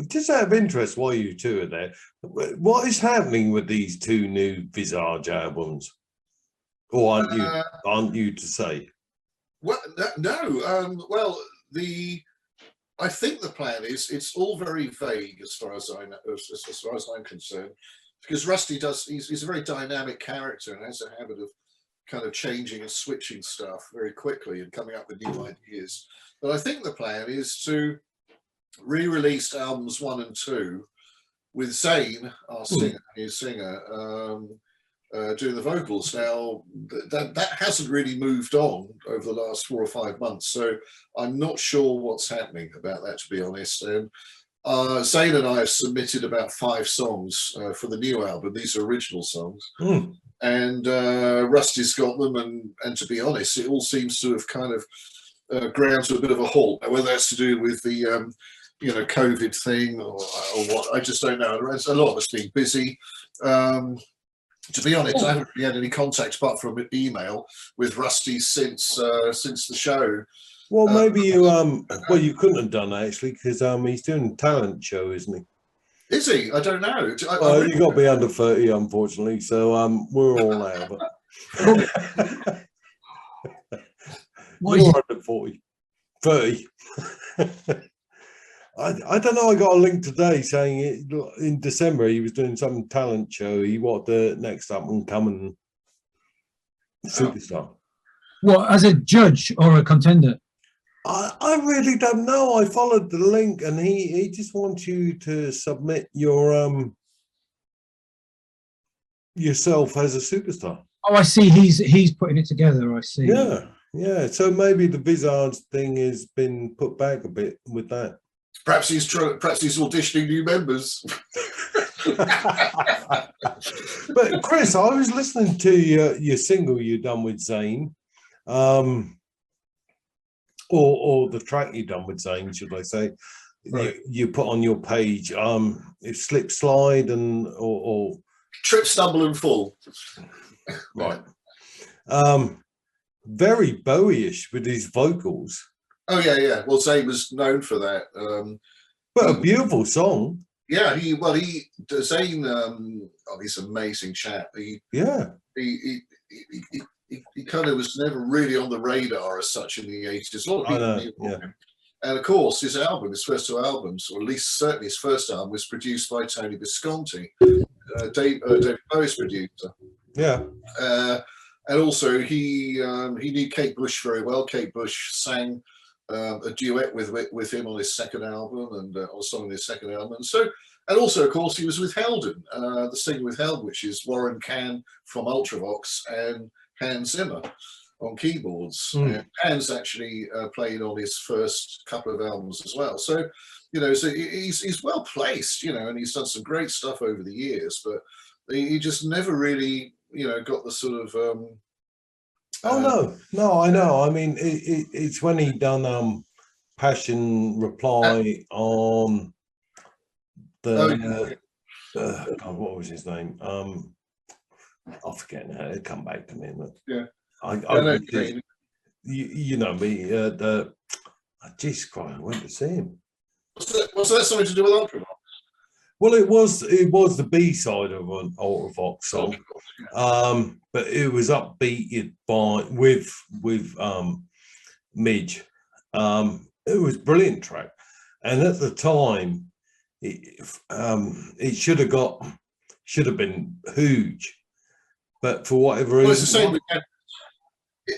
just out of interest, while you two are there, what is happening with these two new Visage albums? Or aren't you to say? Well, no. Well, I think the plan is it's all very vague as far as I know, as far as I'm concerned, because Rusty he's a very dynamic character and has a habit of kind of changing and switching stuff very quickly and coming up with new ideas. But I think the plan is to re-release albums 1 and 2 with Zane, our singer, doing the vocals. Now that hasn't really moved on over the last 4 or 5 months, so I'm not sure what's happening about that, to be honest. And Zane and I have submitted about 5 songs for the new album. These are original songs, and Rusty's got them. And to be honest, it all seems to have kind of ground to a bit of a halt. Whether that's to do with the COVID thing or what, I just don't know. A lot of us being busy. To be honest, I haven't really had any contact apart from an email with Rusty since the show. Well, maybe you couldn't have done that, actually, because he's doing a talent show, isn't he? Is he? I don't know. You got to be under 30, unfortunately. So we're all out of it. You're under 40, 30. I don't know. I got a link today saying in December he was doing some talent show. He wanted the next up and coming superstar. What, as a judge or a contender? I really don't know. I followed the link, and he just wants you to submit your yourself as a superstar. Oh, I see. He's putting it together. I see. Yeah. So maybe the Visage thing has been put back a bit with that. Perhaps he's auditioning new members. But Chris, I was listening to your single you done with Zane, or the track you done with Zane, should I say? Right. You put on your page, it's Slip Slide or Trip, Stumble and Fall. Right. Very Bowie-ish with his vocals. Oh yeah. Well, Zane was known for that. But a beautiful song. Yeah, Zane. He's an amazing chap. He kind of was never really on the radar as such in the 80s. A lot of people knew him. And of course, his first 2 albums, or at least certainly his first album, was produced by Tony Visconti, David Bowie's producer. Yeah. And also he knew Kate Bush very well. Kate Bush sang a duet with him on his second album and on a song on his second album. And also, of course, he was with Helden, the singer with Helden, which is Warren Cann from Ultravox and Hans Zimmer on keyboards. And Hans actually played on his first couple of albums as well. So, so he's well placed, and he's done some great stuff over the years, but he just never really, got the sort of no, I know. I mean, it's when he done Passion Reply on the God, what was his name? I'm forgetting how it come back to me. But yeah, you know me. Jesus Christ, I went to see him. Was that something to do with Ultravox? Well, it was the B side of an Ultravox song, but it was upbeated with Midge. It was a brilliant track, and at the time, it should have been huge, but for whatever reason, Well, it's the same with,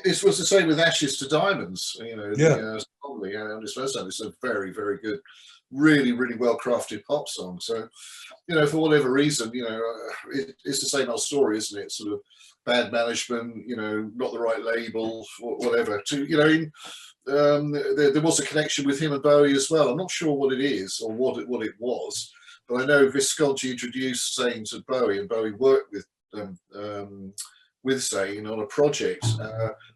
this was the same with Ashes to Diamonds. You know, it's a very, very good, really, really well crafted pop song. So, you know, for whatever reason, you know, it's the same old story, isn't it? Sort of bad management, you know, not the right label, or whatever. To, you know, there was a connection with him and Bowie as well. I'm not sure what it is or what it was, but I know Visconti introduced Zane to Bowie, and Bowie worked with Zane on a project.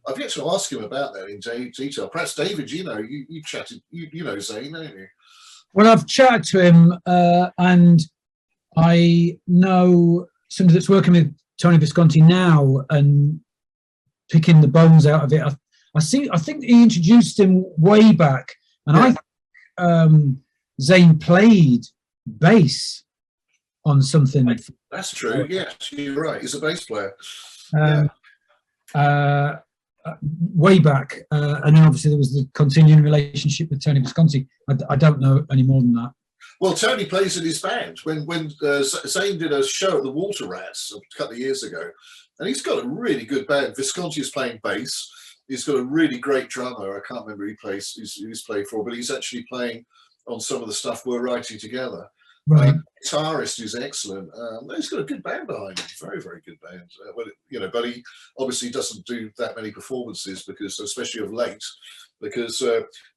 I've yet to ask him about that in detail. Perhaps David, you know, you chatted, you know Zane, don't you? Well, I've chatted to him, and I know somebody that's working with Tony Visconti now and picking the bones out of it. I think he introduced him way back, and Zane played bass on something. That's true. Yes, you're right. He's a bass player. Way back, and then obviously there was the continuing relationship with Tony Visconti. I don't know any more than that. Well, Tony plays in his band. When Zane did a show at the Water Rats a couple of years ago, and he's got a really good band. Visconti is playing bass. He's got a really great drummer. I can't remember who he's played for, but he's actually playing on some of the stuff we're writing together. Right. Guitarist who's excellent. He's got a good band behind him. Very, very good band. You know, but he obviously doesn't do that many performances because, especially of late, because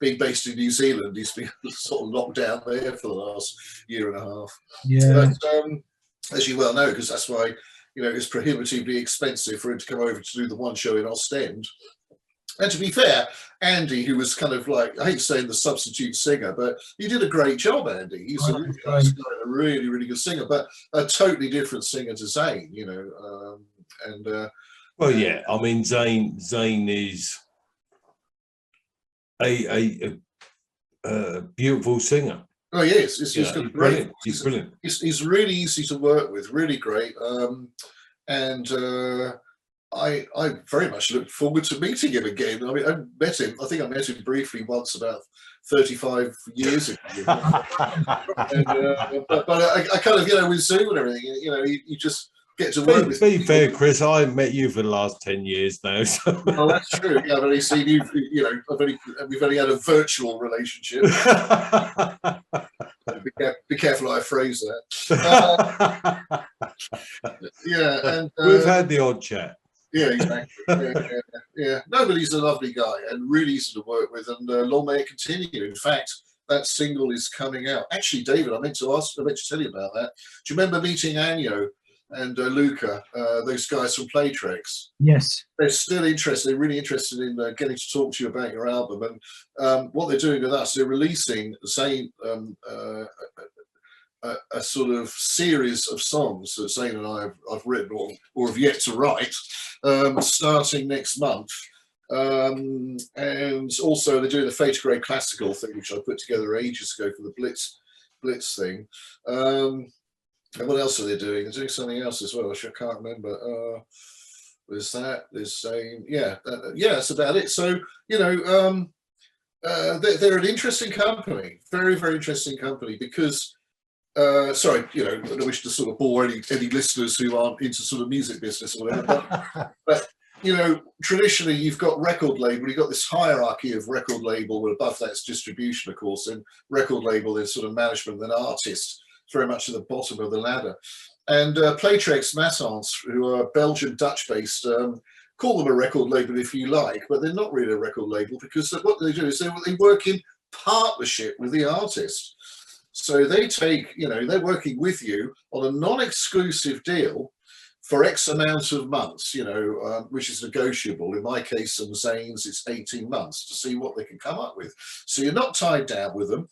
being based in New Zealand, he's been sort of locked down there for the last year and a half. Yeah. But as you well know, because that's why, you know, it's prohibitively expensive for him to come over to do the one show in Ostend. And to be fair, Andy, who was kind of like, I hate saying the substitute singer, but he did a great job, Andy. He's a really, really good singer, but a totally different singer to Zane, you know. Well, yeah, I mean, Zane is a beautiful singer. Oh, he is. He's got brilliant. He's brilliant. He's really easy to work with, really great. I very much look forward to meeting him again. I mean, I think I met him briefly once about 35 years ago. But I kind of, you know, with Zoom and everything, you know, you just get to work with. Be fair, Chris, I haven't met you for the last 10 years now. So. Well, that's true. Yeah, I've only seen you, you know, we've only had a virtual relationship. Be careful how I phrase that. Yeah, and we've had the odd chat. Yeah, exactly. Yeah. No, but he's a lovely guy and really easy to work with, and long may it continue. In fact, that single is coming out. Actually, David, I meant to tell you about that. Do you remember meeting Anyo and Luca, those guys from Playtrix? Yes. They're still interested. They're really interested in getting to talk to you about your album. And what they're doing with us, they're releasing the same a sort of series of songs that Zane and I have written or have yet to write, starting next month. And also they're doing the Fate Grey Classical thing, which I put together ages ago for the Blitz thing. And what else are they doing? They're doing something else as well, which I can't remember. There's that. There's Zane. Yeah, that's about it. So, you know, they're an interesting company, very, very interesting company, because sorry, you know, I don't wish to sort of bore any listeners who aren't into sort of music business or whatever, but you know, traditionally you've got record label, you've got this hierarchy of record label, where above that's distribution, of course, and record label is sort of management, then artist, very much at the bottom of the ladder. And Playtrix Matins, who are Belgian Dutch based, call them a record label if you like, but they're not really a record label, because what they do is they work in partnership with the artist. So they take, you know, they're working with you on a non-exclusive deal for X amount of months, you know, which is negotiable. In my case and Zane's, it's 18 months to see what they can come up with. So you're not tied down with them.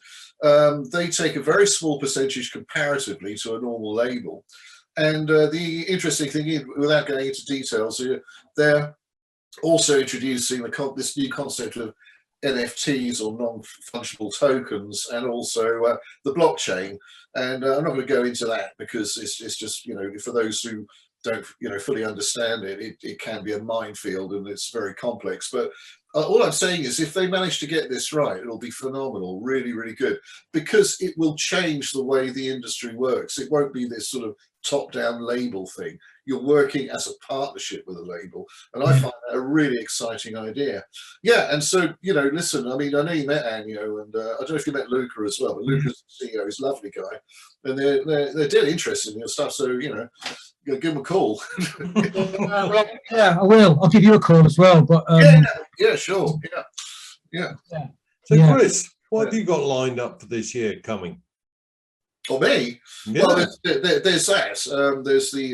They take a very small percentage comparatively to a normal label. And the interesting thing is, without going into details, they're also introducing this new concept of NFTs or non-fungible tokens, and also the blockchain. And I'm not going to go into that because it's just, you know, for those who don't, you know, fully understand it, it can be a minefield and it's very complex. But all I'm saying is if they manage to get this right, it'll be phenomenal, really, really good, because it will change the way the industry works. It won't be this sort of top-down label thing. You're working as a partnership with a label, and I find that a really exciting idea. Yeah, and so, you know, listen, I mean, I know you met Anyo, and I don't know if you met Luca as well, but Luca's the CEO, he's a lovely guy, and they're dead interested in your stuff, so, you know, give them a call. Yeah, I will. I'll give you a call as well. But yeah, sure, yeah. So, Chris, what have you got lined up for this year coming? Or me? Yeah. Well, there's that. There's the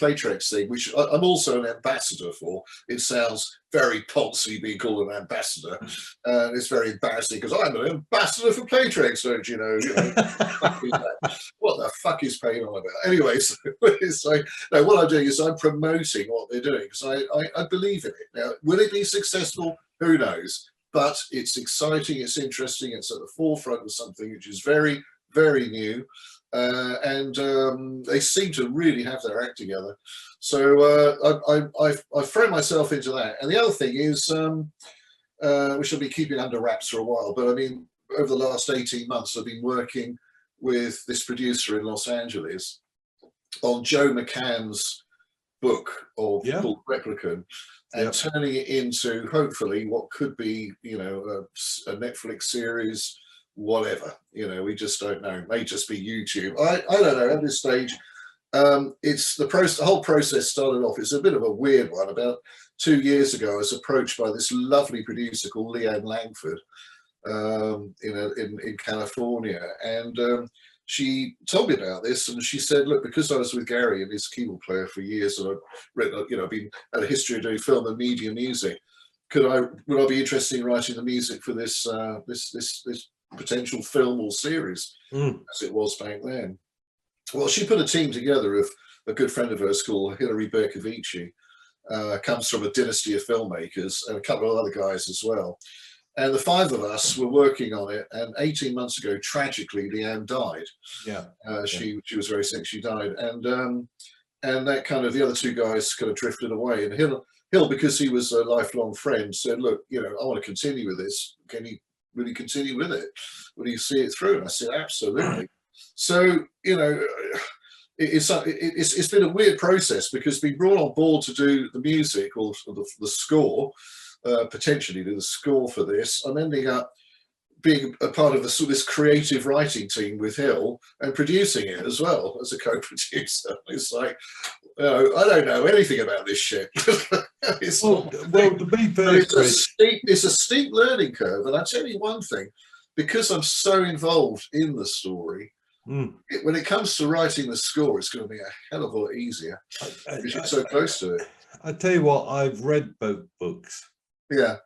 Playtrex thing, which I'm also an ambassador for. It sounds very poncy being called an ambassador. It's very embarrassing because I'm an ambassador for Playtrex, don't you know? What the fuck is Payne on about? Anyway, so no, what I'm doing is I'm promoting what they're doing because I believe in it. Now, will it be successful? Who knows? But it's exciting, it's interesting, it's at the forefront of something which is very, very new, and they seem to really have their act together. So I've thrown myself into that. And the other thing is, which I'll be keeping under wraps for a while, but I mean, over the last 18 months, I've been working with this producer in Los Angeles on Joe McCann's book called Replicant, and turning it into hopefully what could be, you know, a Netflix series, whatever, you know, we just don't know. It may just be YouTube. I don't know. At this stage, it's the whole process started off. It's a bit of a weird one. About 2 years ago, I was approached by this lovely producer called Leanne Langford in California, and she told me about this, and she said, "Look, because I was with Gary and his keyboard player for years, and I've written, you know, been had a history of doing film and media music. Would I be interested in writing the music for this this potential film or series, as it was back then?" Well, she put a team together of a good friend of hers called Hilary Bercovici, comes from a dynasty of filmmakers, and a couple of other guys as well. And the five of us were working on it. And 18 months ago, tragically, Leanne died. She was very sick. She died, and that kind of the other two guys kind of drifted away. And Hill, because he was a lifelong friend, said, "Look, you know, I want to continue with this. Can you really continue with it? Will you see it through?" And I said, "Absolutely." So, you know, it's been a weird process because being brought on board to do the music or the score, potentially do the score for this, I'm ending up being a part of this creative writing team with Hill and producing it as well as a co-producer. It's like, I don't know anything about this shit. Well, to be fair, it's a steep learning curve. And I tell you one thing, because I'm so involved in the story, when it comes to writing the score, it's going to be a hell of a lot easier because you're so close to it. I tell you what, I've read both books. Yeah.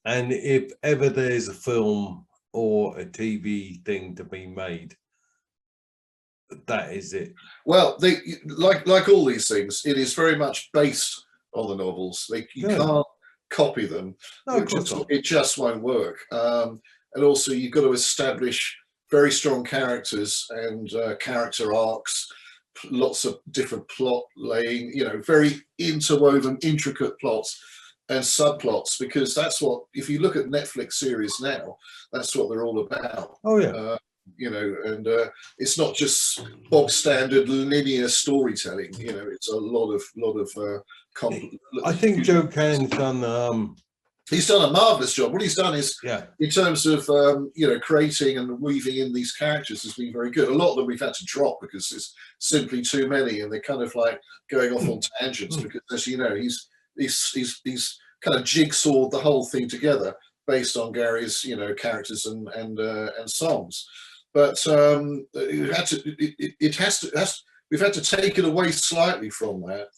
And if ever there's a film or a TV thing to be made, that is it. Well, like all these things, it is very much based on the novels. You can't copy them. No, it just won't work. And also, you've got to establish very strong characters and character arcs, lots of different plot laying, you know, very interwoven, intricate plots and subplots, because that's what, if you look at Netflix series now, that's what they're all about. Oh yeah. You know, and it's not just bog standard linear storytelling. You know, it's a lot of I think Joe Can's done. He's done a marvelous job. What he's done is, in terms of you know, creating and weaving in these characters, has been very good. A lot of them we've had to drop because there's simply too many, and they're kind of like going off on tangents. Because, as you know, he's kind of jigsawed the whole thing together based on Gary's, you know, characters and songs. But we've had to take it away slightly from that,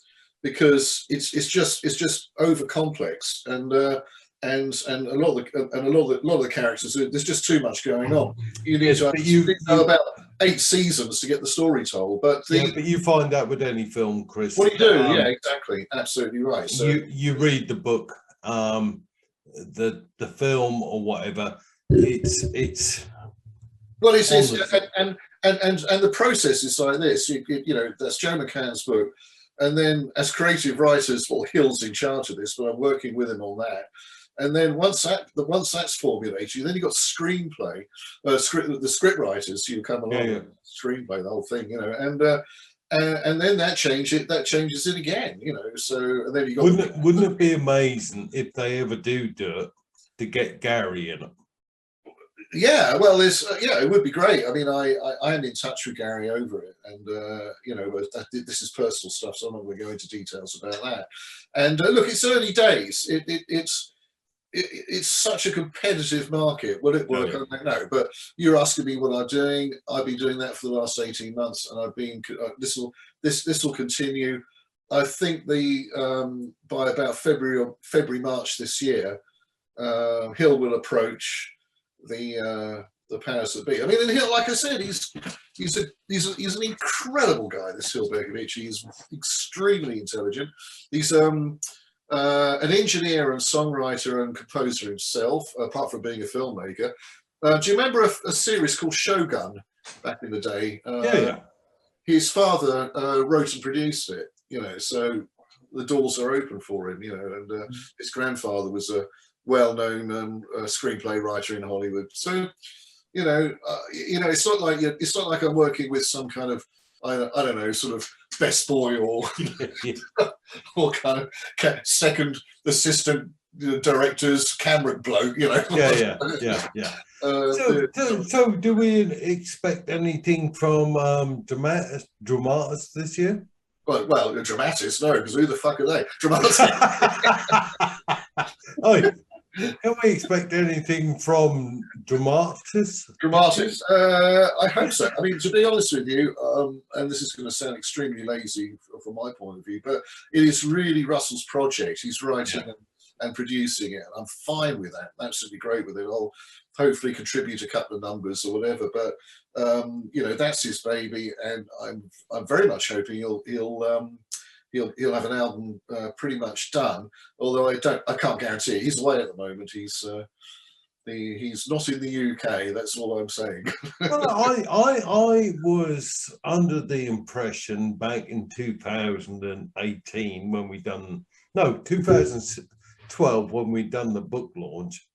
because it's just over complex, and a lot of the characters, there's just too much going on. You need to know about 8 seasons to get the story told. But you find that with any film, Chris. What do you do? Yeah, exactly, absolutely right. So you read the book the film or whatever. It's well, it's and the process is like this. You know, that's Joe McCann's book, and then as creative writers, well, Hill's in charge of this, but I'm working with him on that. And then once that's formulated, then you've got screenplay, the script writers who come along, screenplay, the whole thing, you know, and then that changes it again, you know. So and then you got wouldn't it be amazing if they ever do it to get Gary in it? Yeah, well, there's yeah, it would be great. I mean, I am in touch with Gary over it, and you know, this is personal stuff, so I'm not going to go into details about that. And look, it's early days. It's such a competitive market. Will it work? I don't know. But you're asking me what I'm doing. I've been doing that for the last 18 months, and I've been. This will continue. I think by about February March this year, Hill will approach the powers that be. I mean, and Hill, like I said, he's an incredible guy. This Hill Berkovich. He's extremely intelligent. He's an engineer and songwriter and composer himself, apart from being a filmmaker. Do you remember a series called Shogun back in the day? Yeah. His father wrote and produced it, you know, so the doors are open for him, you know, and his grandfather was a well-known screenplay writer in Hollywood. So, you know, it's not like I'm working with some kind of I don't know, sort of best boy or or kind of second assistant director's camera bloke, you know. Yeah. So do we expect anything from Dramatis this year? Well, Dramatis, no, because who the fuck are they? Dramatis. Oh, can we expect anything from Dramatis? Dramatis, I hope so. I mean, to be honest with you, and this is going to sound extremely lazy from my point of view, but it is really Russell's project. He's writing and producing it. I'm fine with that. Absolutely great with it. I'll hopefully contribute a couple of numbers or whatever, but you know, that's his baby, and I'm very much hoping he'll have an album pretty much done. Although I can't guarantee it. He's away at the moment. He's not in the UK. That's all I'm saying. Well, I was under the impression back in 2018 when 2012 when we done the book launch,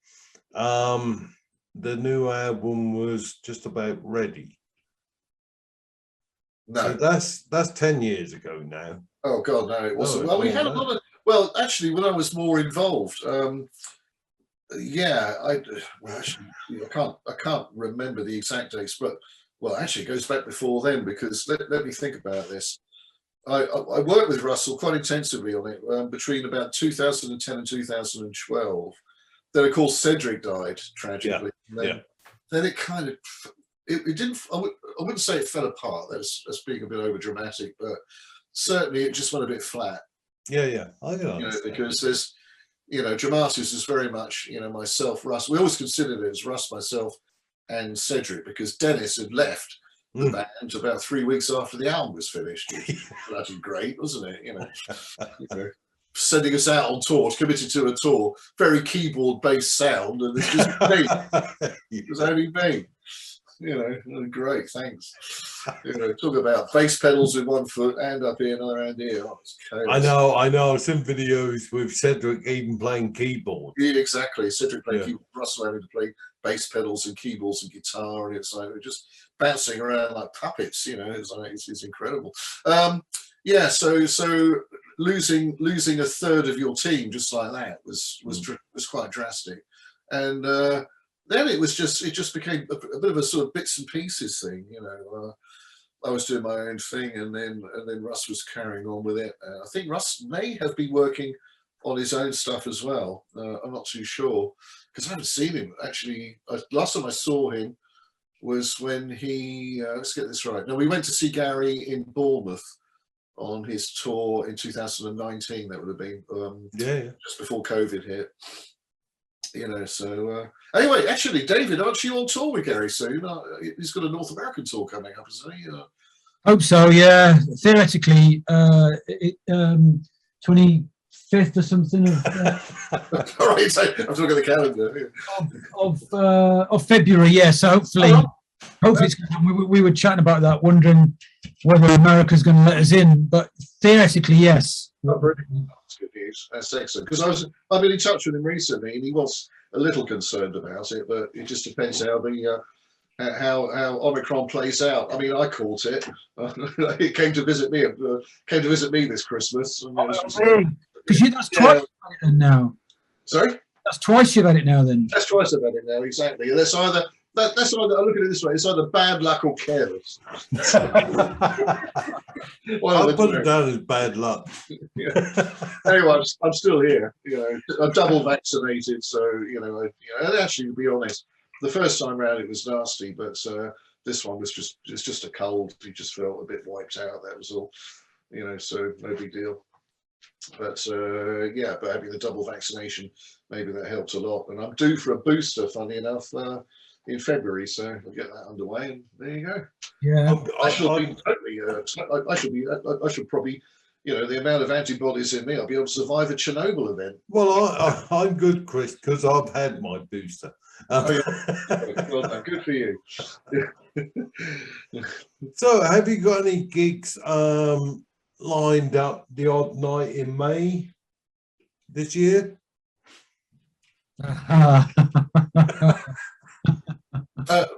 the new album was just about ready. No, so that's 10 years ago now. Oh God, no, it wasn't. Well, we had a lot of. Well, actually, when I was more involved, yeah, I can't remember the exact dates, but well, actually, it goes back before then because let me think about this. I worked with Russell quite intensively on it between about 2010 and 2012. Then, of course, Cedric died tragically. Then it kind of it didn't. I wouldn't say it fell apart. That's being a bit over dramatic, but certainly it just went a bit flat. Yeah. I know. You know, because there's, you know, Dramatis is very much, you know, myself, Russ. We always considered it as Russ, myself, and Cedric because Dennis had left the band about 3 weeks after the album was finished. Bloody great, wasn't it? You know, sending us out on tour, committed to a tour, very keyboard-based sound, and it's just me. It was only me. You know, great, thanks. You know, talk about bass pedals with one foot and up here, another hand here. Oh, it's chaos. I know. Some videos with Cedric even playing keyboard. Yeah, exactly. Cedric playing keyboard, Russell having to play bass pedals and keyboards and guitar, and it's like we're just bouncing around like puppets. You know, it's incredible. Yeah, so losing a third of your team just like that was quite drastic, and then it just became a bit of a sort of bits and pieces thing, you know. I was doing my own thing, and then Russ was carrying on with it. I think Russ may have been working on his own stuff as well. I'm not too sure because I haven't seen him actually. Last time I saw him was when he let's get this right. No, we went to see Gary in Bournemouth on his tour in 2019. That would have been just before COVID hit. You know, so anyway, actually, David, aren't you on tour with Gary soon? He's got a North American tour coming up, isn't he? Hope so, yeah. Theoretically, 5th or something All right, so I'm talking the calendar. of February. Yeah, so hopefully it's going to, we were chatting about that, wondering whether America's going to let us in, but theoretically, yes. Oh, brilliant. That's good news. That's excellent. Because I've been in touch with him recently, and he was a little concerned about it, but it just depends how the how Omicron plays out. I mean, I caught it. It came to visit me. Came to visit me this Christmas. Because that's twice now. Sorry, that's twice you've had it now. Then that's twice I've had it now. Exactly. That's either. That's either, I look at it this way, it's either bad luck or careless. I'll put it down as bad luck. Yeah. Anyway, I'm still here. I'm double vaccinated, so and actually, to be honest, the first time round it was nasty, but this one was just a cold. You just felt a bit wiped out. That was all. So no big deal. But but having the double vaccination, maybe that helped a lot. And I'm due for a booster, funny enough, in February, so we'll get that underway, and there you go. Yeah, I should be totally. I should probably, the amount of antibodies in me, I'll be able to survive a Chernobyl event. Well, I'm good, Chris, because I've had my booster. Well done, good for you. So, have you got any gigs lined up the odd night in May this year?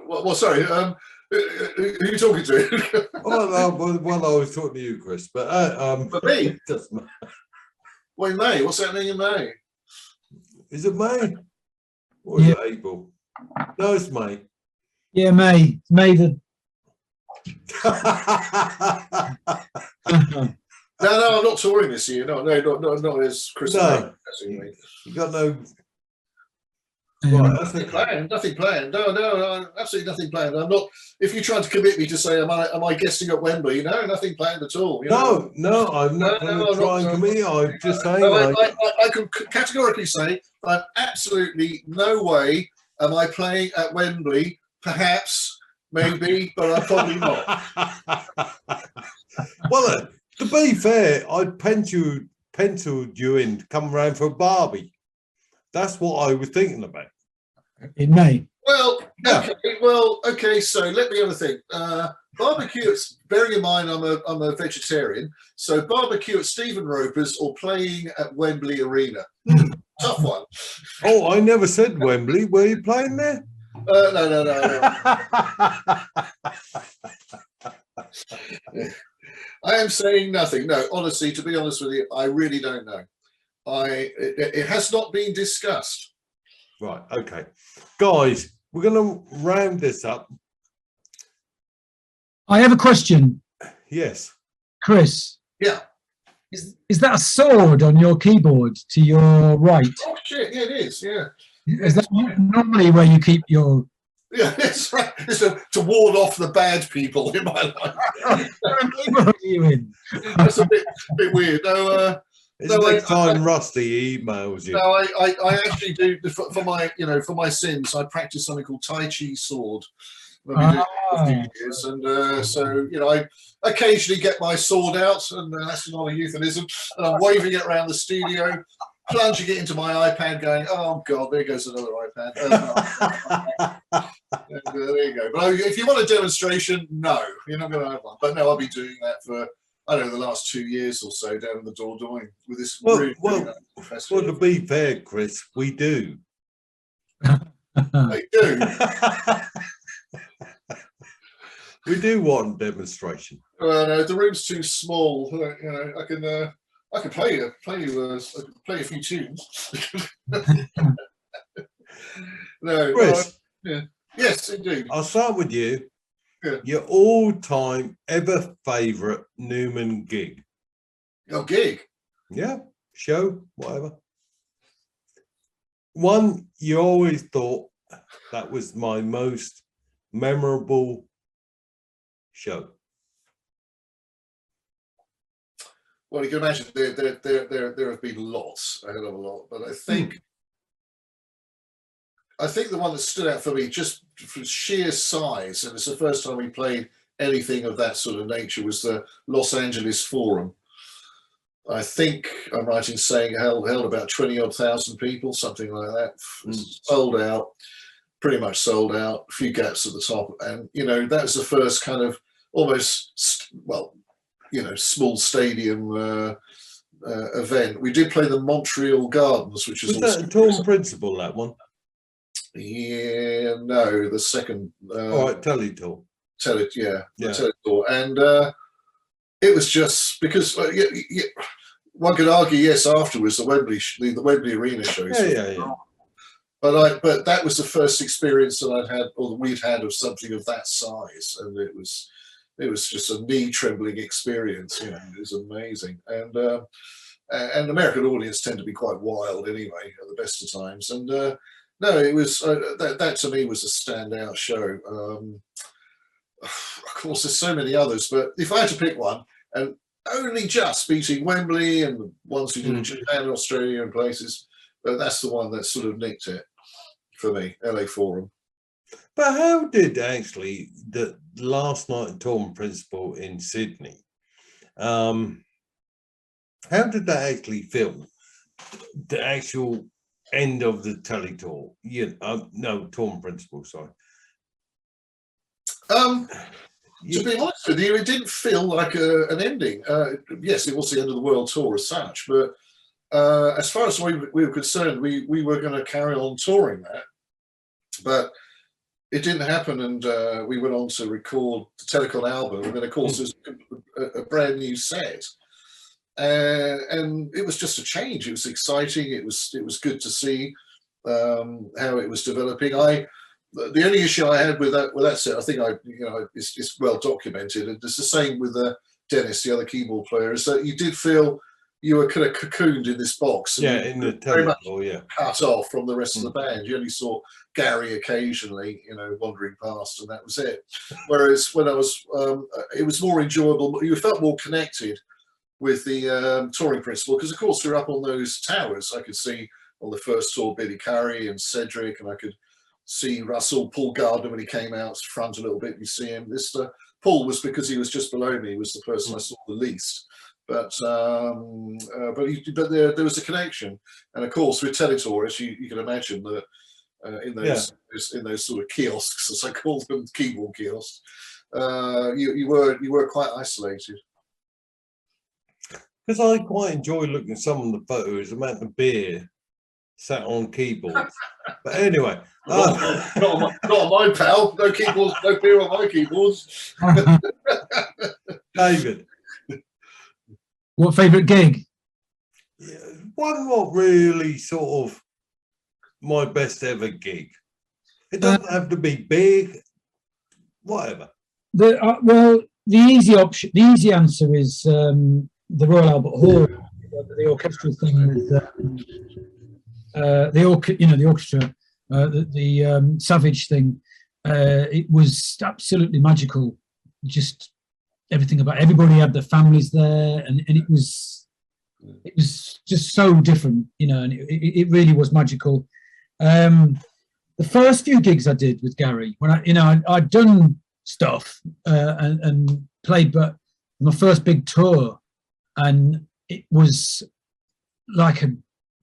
Well, sorry. Who are you talking to? Well, I was talking to you, Chris, but For me? it doesn't matter. Well, in May. What's happening in May? Is it May or is it April? No, it's May. Yeah, May. May the. No, I'm not touring this year. No, not as Chris Payne. You got no. Right, nothing planned. No, absolutely nothing planned. I'm not. If you're trying to commit me to say, am I guesting at Wembley? No, nothing planned at all. No, I'm not going to try and commit. I'm just saying. I can categorically say, I'm absolutely no way am I playing at Wembley. Perhaps, maybe, but I'm probably not. Well, to be fair, I'd penciled you in to come around for a Barbie. That's what I was thinking about. In May. Well, okay. So let me have a think. Barbecue. Bearing in mind, I'm a vegetarian. So barbecue at Stephen Roper's or playing at Wembley Arena. Tough one. Oh, I never said Wembley. Were you playing there? No. I am saying nothing. No, honestly, to be honest with you, I really don't know. It has not been discussed. Right, okay. Guys, we're going to round this up. I have a question. Yes. Chris. Yeah. Is that a sword on your keyboard to your right? Oh, shit. Yeah, it is. Yeah. Is that normally where you keep your... Yeah, it's right. It's to ward off the bad people in my life. What are you in? That's a bit weird. No, Next time Rusty emails you. No, I actually do for my sins. I practice something called Tai Chi sword. I've been doing it for a few years, and so I occasionally get my sword out, and that's not a euphemism. And I'm waving it around the studio, plunging it into my iPad, going, "Oh God, there goes another iPad." And, there you go. But if you want a demonstration, no, you're not going to have one. But no, I'll be doing that for, I don't know, the last 2 years or so down in the Dordogne with this. Well, to be fair, Chris, we do. They do. We do want a demonstration. Well, no, the room's too small. I can play a few tunes. No, Chris. Yeah. Yes, indeed. I'll start with you. Yeah. Your all-time ever favourite Numan gig? Your gig? Yeah, show, whatever. One you always thought that was my most memorable show. Well, you can imagine there have been lots, a hell of a lot, but I think the one that stood out for me just for sheer size, and it's the first time we played anything of that sort of nature, was the Los Angeles Forum. I think I'm right in saying held about 20-odd thousand people, something like that. Sold out, pretty much sold out. A few gaps at the top, and that was the first kind of almost small stadium event. We did play the Montreal Gardens, which is that a Torn Principle, that one? Yeah, no, the second. All right, Teletour. Yeah. Teletour, and it was just because one could argue, yes, afterwards the Wembley Arena shows. Yeah. But that was the first experience that I'd had, or that we'd had, of something of that size, and it was just a knee-trembling experience. It was amazing, and American audience tend to be quite wild anyway at the best of times. And no, it was that to me was a standout show. Of course, there's so many others, but if I had to pick one, and only just beating Wembley and the ones who did in Japan and Australia and places, but that's the one that sort of nicked it for me, LA Forum. But how did actually the last night at Torn Principle in Sydney, how did that actually feel? The actual end of the Teletour? No, Torn Principle, sorry. To be honest with you, it didn't feel like an ending. Yes, it was the end of the world tour as such, but as far as we were concerned, we were going to carry on touring that, but it didn't happen, and we went on to record the Telecon album, and then of course there's a brand new set, and it was just a change. It was exciting. It was good to see how it was developing. The only issue I had with that set, I think it's well documented, and it's the same with Dennis, the other keyboard player, is that you did feel you were kind of cocooned in this box. Yeah, in the Teletour, cut off from the rest of the band. You only saw Gary occasionally, wandering past, and that was it. Whereas when I was, it was more enjoyable. You felt more connected with the touring Principle, because of course we were up on those towers. I could see on the first tour Billy Currie and Cedric, and I could see Paul Gardner when he came out front a little bit. You see him. This Paul was, because he was just below me, was the person I saw the least. But there was a connection, and of course with Teletour, as you can imagine, that in those sort of kiosks, as I call them, keyboard kiosks, you were quite isolated. Because I quite enjoy looking at some of the photos, the amount of beer sat on keyboards. But anyway, not on my pal. No keyboards, no beer on my keyboards. David, what favourite gig? One not really sort of my best ever gig. It doesn't have to be big, whatever. The easy answer is the Royal Albert Hall, the orchestral thing with the orchestra, the Savage thing. It was absolutely magical. Just everything about everybody had their families there, and it was just so different, and it really was magical. The first few gigs I did with Gary, when I'd done stuff and played, but my first big tour, and it was like a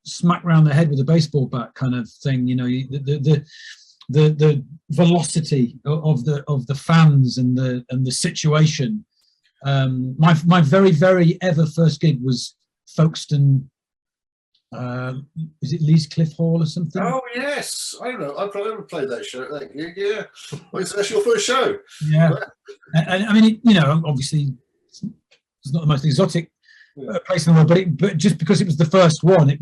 smack round the head with a baseball bat kind of thing. The velocity of the fans and the situation. My very, very ever first gig was Folkestone. Is it Lees Cliff Hall or something? Oh yes, I don't know. I probably played that show, that gig. Yeah, that's your first show. Yeah, and I mean, obviously, it's not the most exotic place in the world, but just because it was the first one, it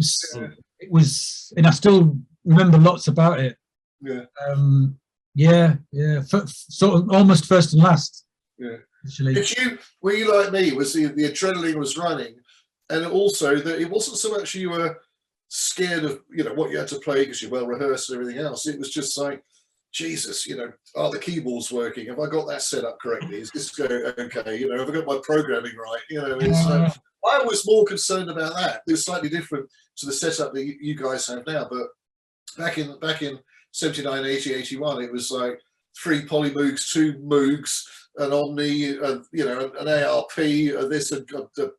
was, and I still remember lots about it. Yeah. Sort of almost first and last. Yeah. Actually, were you like me? Was the adrenaline was running, and also that it wasn't so much you were scared of what you had to play because you're well rehearsed and everything else. It was just like, Jesus, are the keyboards working? Have I got that set up correctly? Is this going okay? Have I got my programming right? It's I was more concerned about that. It was slightly different to the setup that you guys have now. But back in 79, 80, 81, it was like 3 polymoogs, 2 moogs, an Omni, you know, an ARP, this, a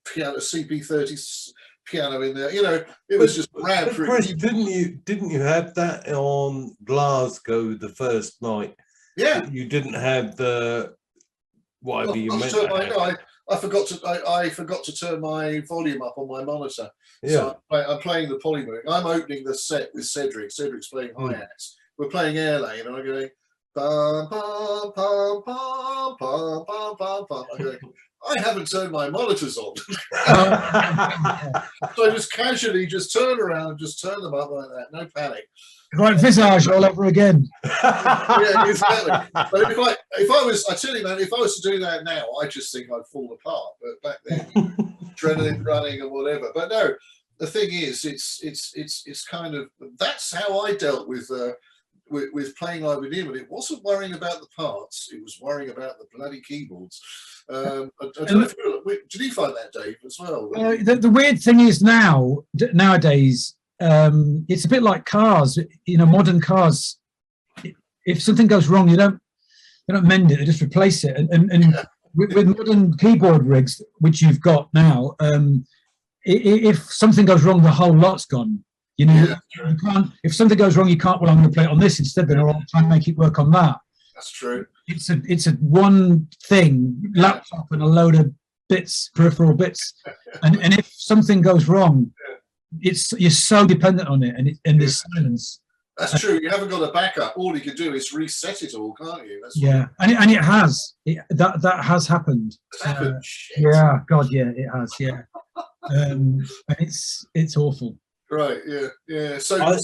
piano, CP30 piano in there. You know, it was just rad. Chris, didn't you have that on Glasgow the first night? Yeah. You didn't have the whatever you meant. I forgot to turn my volume up on my monitor. Yeah. So I'm playing the polymoog. I'm opening the set with Cedric. Cedric's playing hi-hats. We're playing air lane, and I'm going bum bum bum bum bum bum bum bum. I'm going, I haven't turned my monitors on. So I just casually just turn around and just turn them up like that. No panic. Right, Visage all over again. Yeah, exactly. But if I was, I tell you, man, if I was to do that now, I just think I'd fall apart. But back then, adrenaline running and whatever. But no, the thing is, it's kind of, that's how I dealt with playing live with Numan. It wasn't worrying about the parts; it was worrying about the bloody keyboards. I don't know did you find that, Dave, as well? The weird thing is nowadays. It's a bit like cars, you know, modern cars. If something goes wrong, they don't mend it; they just replace it. And with modern keyboard rigs, which you've got now, if something goes wrong, the whole lot's gone. You know, you can't. If something goes wrong, you can't. Well, I'm going to play it on this instead. Then I'll try and make it work on that. That's true. It's a one thing, laptop and a load of bits, peripheral bits, and if something goes wrong. You're so dependent on it, and there's silence. That's true. You haven't got a backup. All you can do is reset it all, can't you? That's and it has. That has happened. Yeah, God, yeah, it has. Yeah, and it's awful. Right. Yeah. So I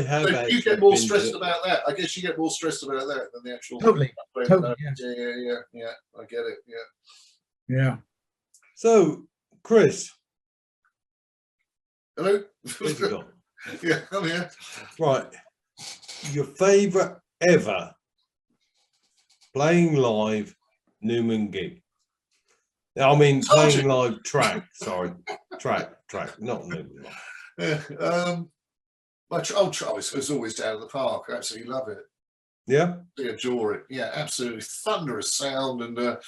have. So you get more stressed about that. I guess you get more stressed about that than the actual. Totally. Yeah. I get it. Yeah. So, Chris. Hello? Yeah, I'm here. Right. Your favourite ever playing live Numan gig? I mean, playing live track. Sorry. Track, not Numan. Yeah. My choice was always Down at the Park. I absolutely love it. Yeah? I adore it. Yeah, absolutely. Thunderous sound. And it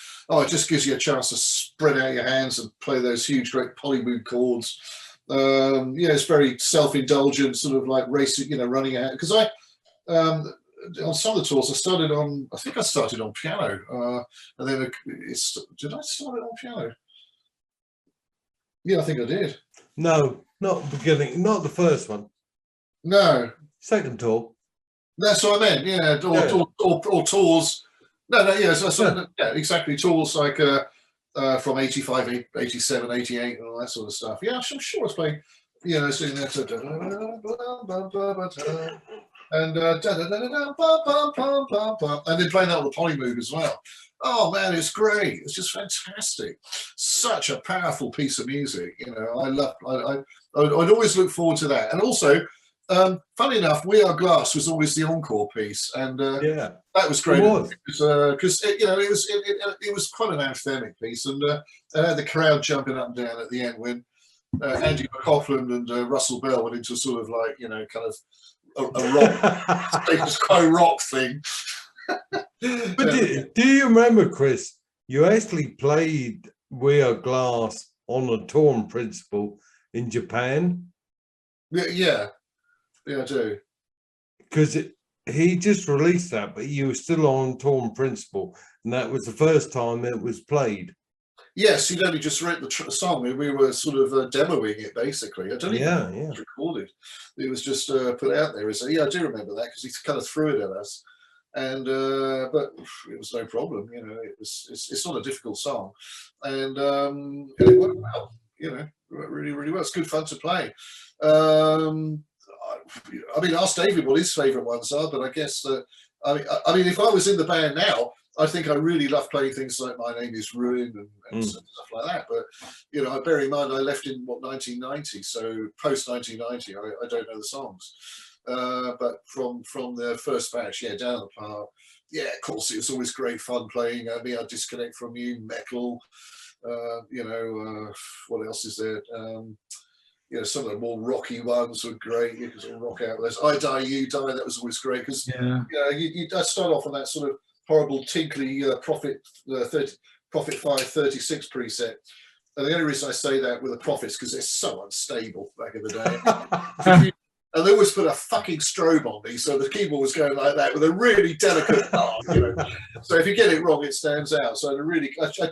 just gives you a chance to spread out your hands and play those huge, great polymoog chords. It's very self-indulgent, sort of like racing, you know, running out. Because on some of the tours, I think I started on piano, and then did I start it on piano? Yeah, I think I did. No, not the beginning, not the first one. No, second tour. That's what I meant. Yeah, or tours. No, yeah, exactly. Tours like. From 85, 87, 88, and all that sort of stuff. Yeah, I'm sure I was playing, you know, sitting there and then playing that on the polymoog as well. Oh man, it's great. It's just fantastic. Such a powerful piece of music. You know, I'd always look forward to that. And also, funny enough, We Are Glass was always the encore piece, and that was great because you know it was quite an anthemic piece, and had the crowd jumping up and down at the end when Andy McCaughlin and Russell Bell went into sort of like, you know, kind of a rock status quo rock thing. But do you remember, Chris? You actually played We Are Glass on a tour in principle in Japan. Yeah, I do. Because he just released that, but you were still on tour in principle, and that was the first time it was played. Yes, he'd only just written the song. We were sort of demoing it, basically. I don't even know if it was recorded. It was just put out there. So, I do remember that because he kind of threw it at us. And but it was no problem, you know. It's not a difficult song, and it worked well, you know, really well. It's good fun to play. I mean, ask David what his favourite ones are, but I guess that I mean, if I was in the band now, I think I really love playing things like My Name Is Ruin and stuff like that. But you know, bear in mind I left in 1990, so post 1990, I don't know the songs. But from the first batch, Down the Park, of course, it was always great fun playing Me I Disconnect From You, Metal, you know, what else is there? you know, some of the more rocky ones were great. You could sort of rock out with those. I Die, You Die, that was always great because you know, you start off on that sort of horrible tinkly Prophet 536 preset. And the only reason I say that with the Prophets because they're so unstable back in the day. And they always put a fucking strobe on me, so the keyboard was going like that with a really delicate part, you know. So if you get it wrong, it stands out. So I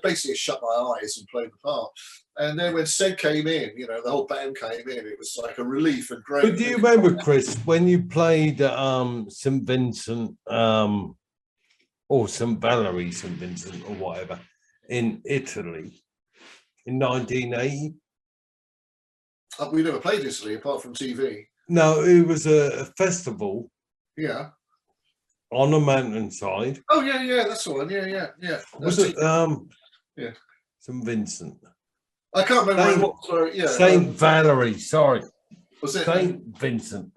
basically shut my eyes and played the part. And then when Sed came in, you know, the whole band came in, it was like a relief and great. But do you remember, Chris, when you played St. Vincent or St. Valerie, St. Vincent or whatever in Italy in 1980? We never played Italy apart from TV. No, it was a festival. Yeah. On a mountainside. Oh yeah, that's the one. Yeah. Was it yeah. St. Vincent? I can't remember what. Sorry, yeah. St. Valerie, sorry. Was it St. Vincent?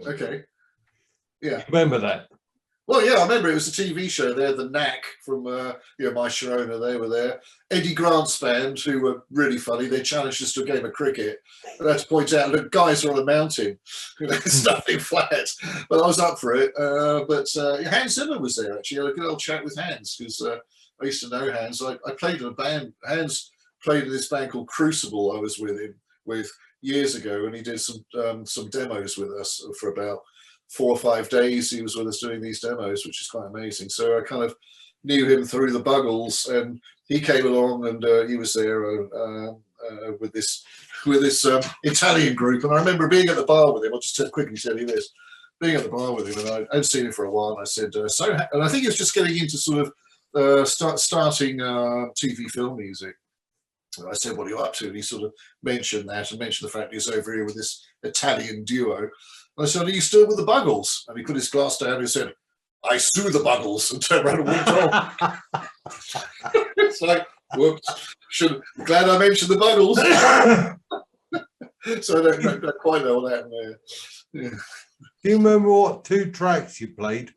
Okay. Yeah. Remember that? Well, yeah, I remember it was a TV show. They had the Knack from My Sharona. They were there. Eddie Grant's band, who were really funny. They challenged us to a game of cricket. And I had to point out, look, guys are on a mountain. It's nothing flat. But I was up for it. Hans Zimmer was there, actually. I had a good old chat with Hans, because I used to know Hans. I played in a band. Hans played in this band called Crucible I was with him years ago, and he did some demos with us for about 4 or 5 days. He was with us doing these demos, which is quite amazing. So I kind of knew him through the Buggles, and he came along, and he was there with this Italian group. And I remember being at the bar with him. I'll just quickly tell you this: being at the bar with him, and I hadn't seen him for a while. And I said, and I think he was just getting into sort of starting TV film music. And I said, what are you up to? And he sort of mentioned that, and mentioned the fact he was over here with this Italian duo. I said, are you still with the Buggles? And he put his glass down and he said, I sue the Buggles, and turned around and walked off. It's like, whoops, glad I mentioned the Buggles. So I don't quite know what happened there. Yeah. Do you remember what 2 tracks you played?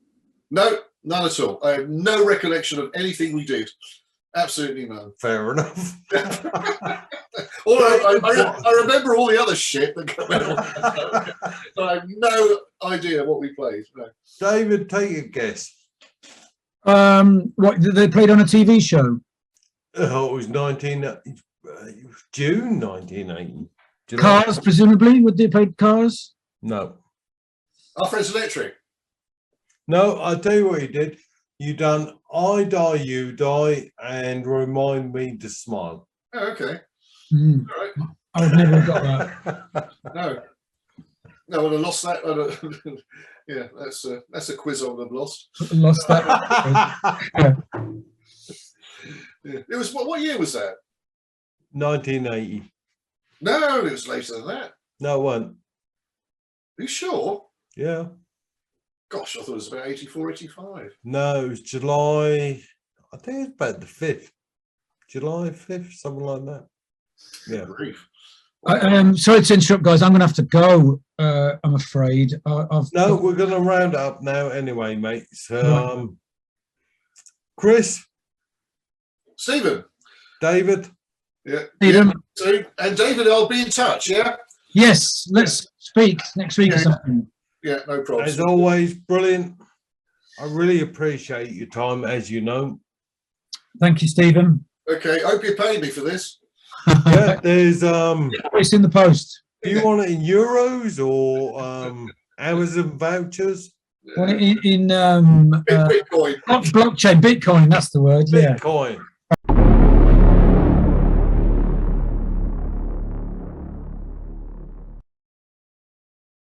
No, none at all. I have no recollection of anything we did. Absolutely none. Fair enough. I remember all the other shit that came out. But I have no idea what we played. No. David, take a guess. What they played on a TV show? Oh, it was June 1980. Cars, presumably. Would they play Cars? No. Our Friends Electric. No, I'll tell you what you did. You done I Die, You Die, and Remind Me to Smile. Oh, okay. Mm. All right. I would never have got that. No, I would have lost that. Yeah, that's a quiz I would have lost. Lost that. Yeah. It was what year was that? 1980. No, it was later than that. No, it wasn't. Are you sure? Yeah. Gosh, I thought it was about 84, 85. No, it was July. I think it's about the 5th. July 5th, something like that. Yeah. Grief. Sorry to interrupt, guys. I'm going to have to go. I'm afraid. No, we're going to round up now anyway, mates. Chris, Stephen, David. Yeah. Stephen. Yeah. So, and David, I'll be in touch. Yeah. Yes. Let's speak next week or something. Yeah, no problem. As always, brilliant. I really appreciate your time, as you know. Thank you, Stephen. Okay, I hope you pay me for this. Yeah, there's it's in the post. Do you want it in euros or Amazon vouchers? Want it in Bitcoin. blockchain, Bitcoin. That's the word. Yeah. Bitcoin.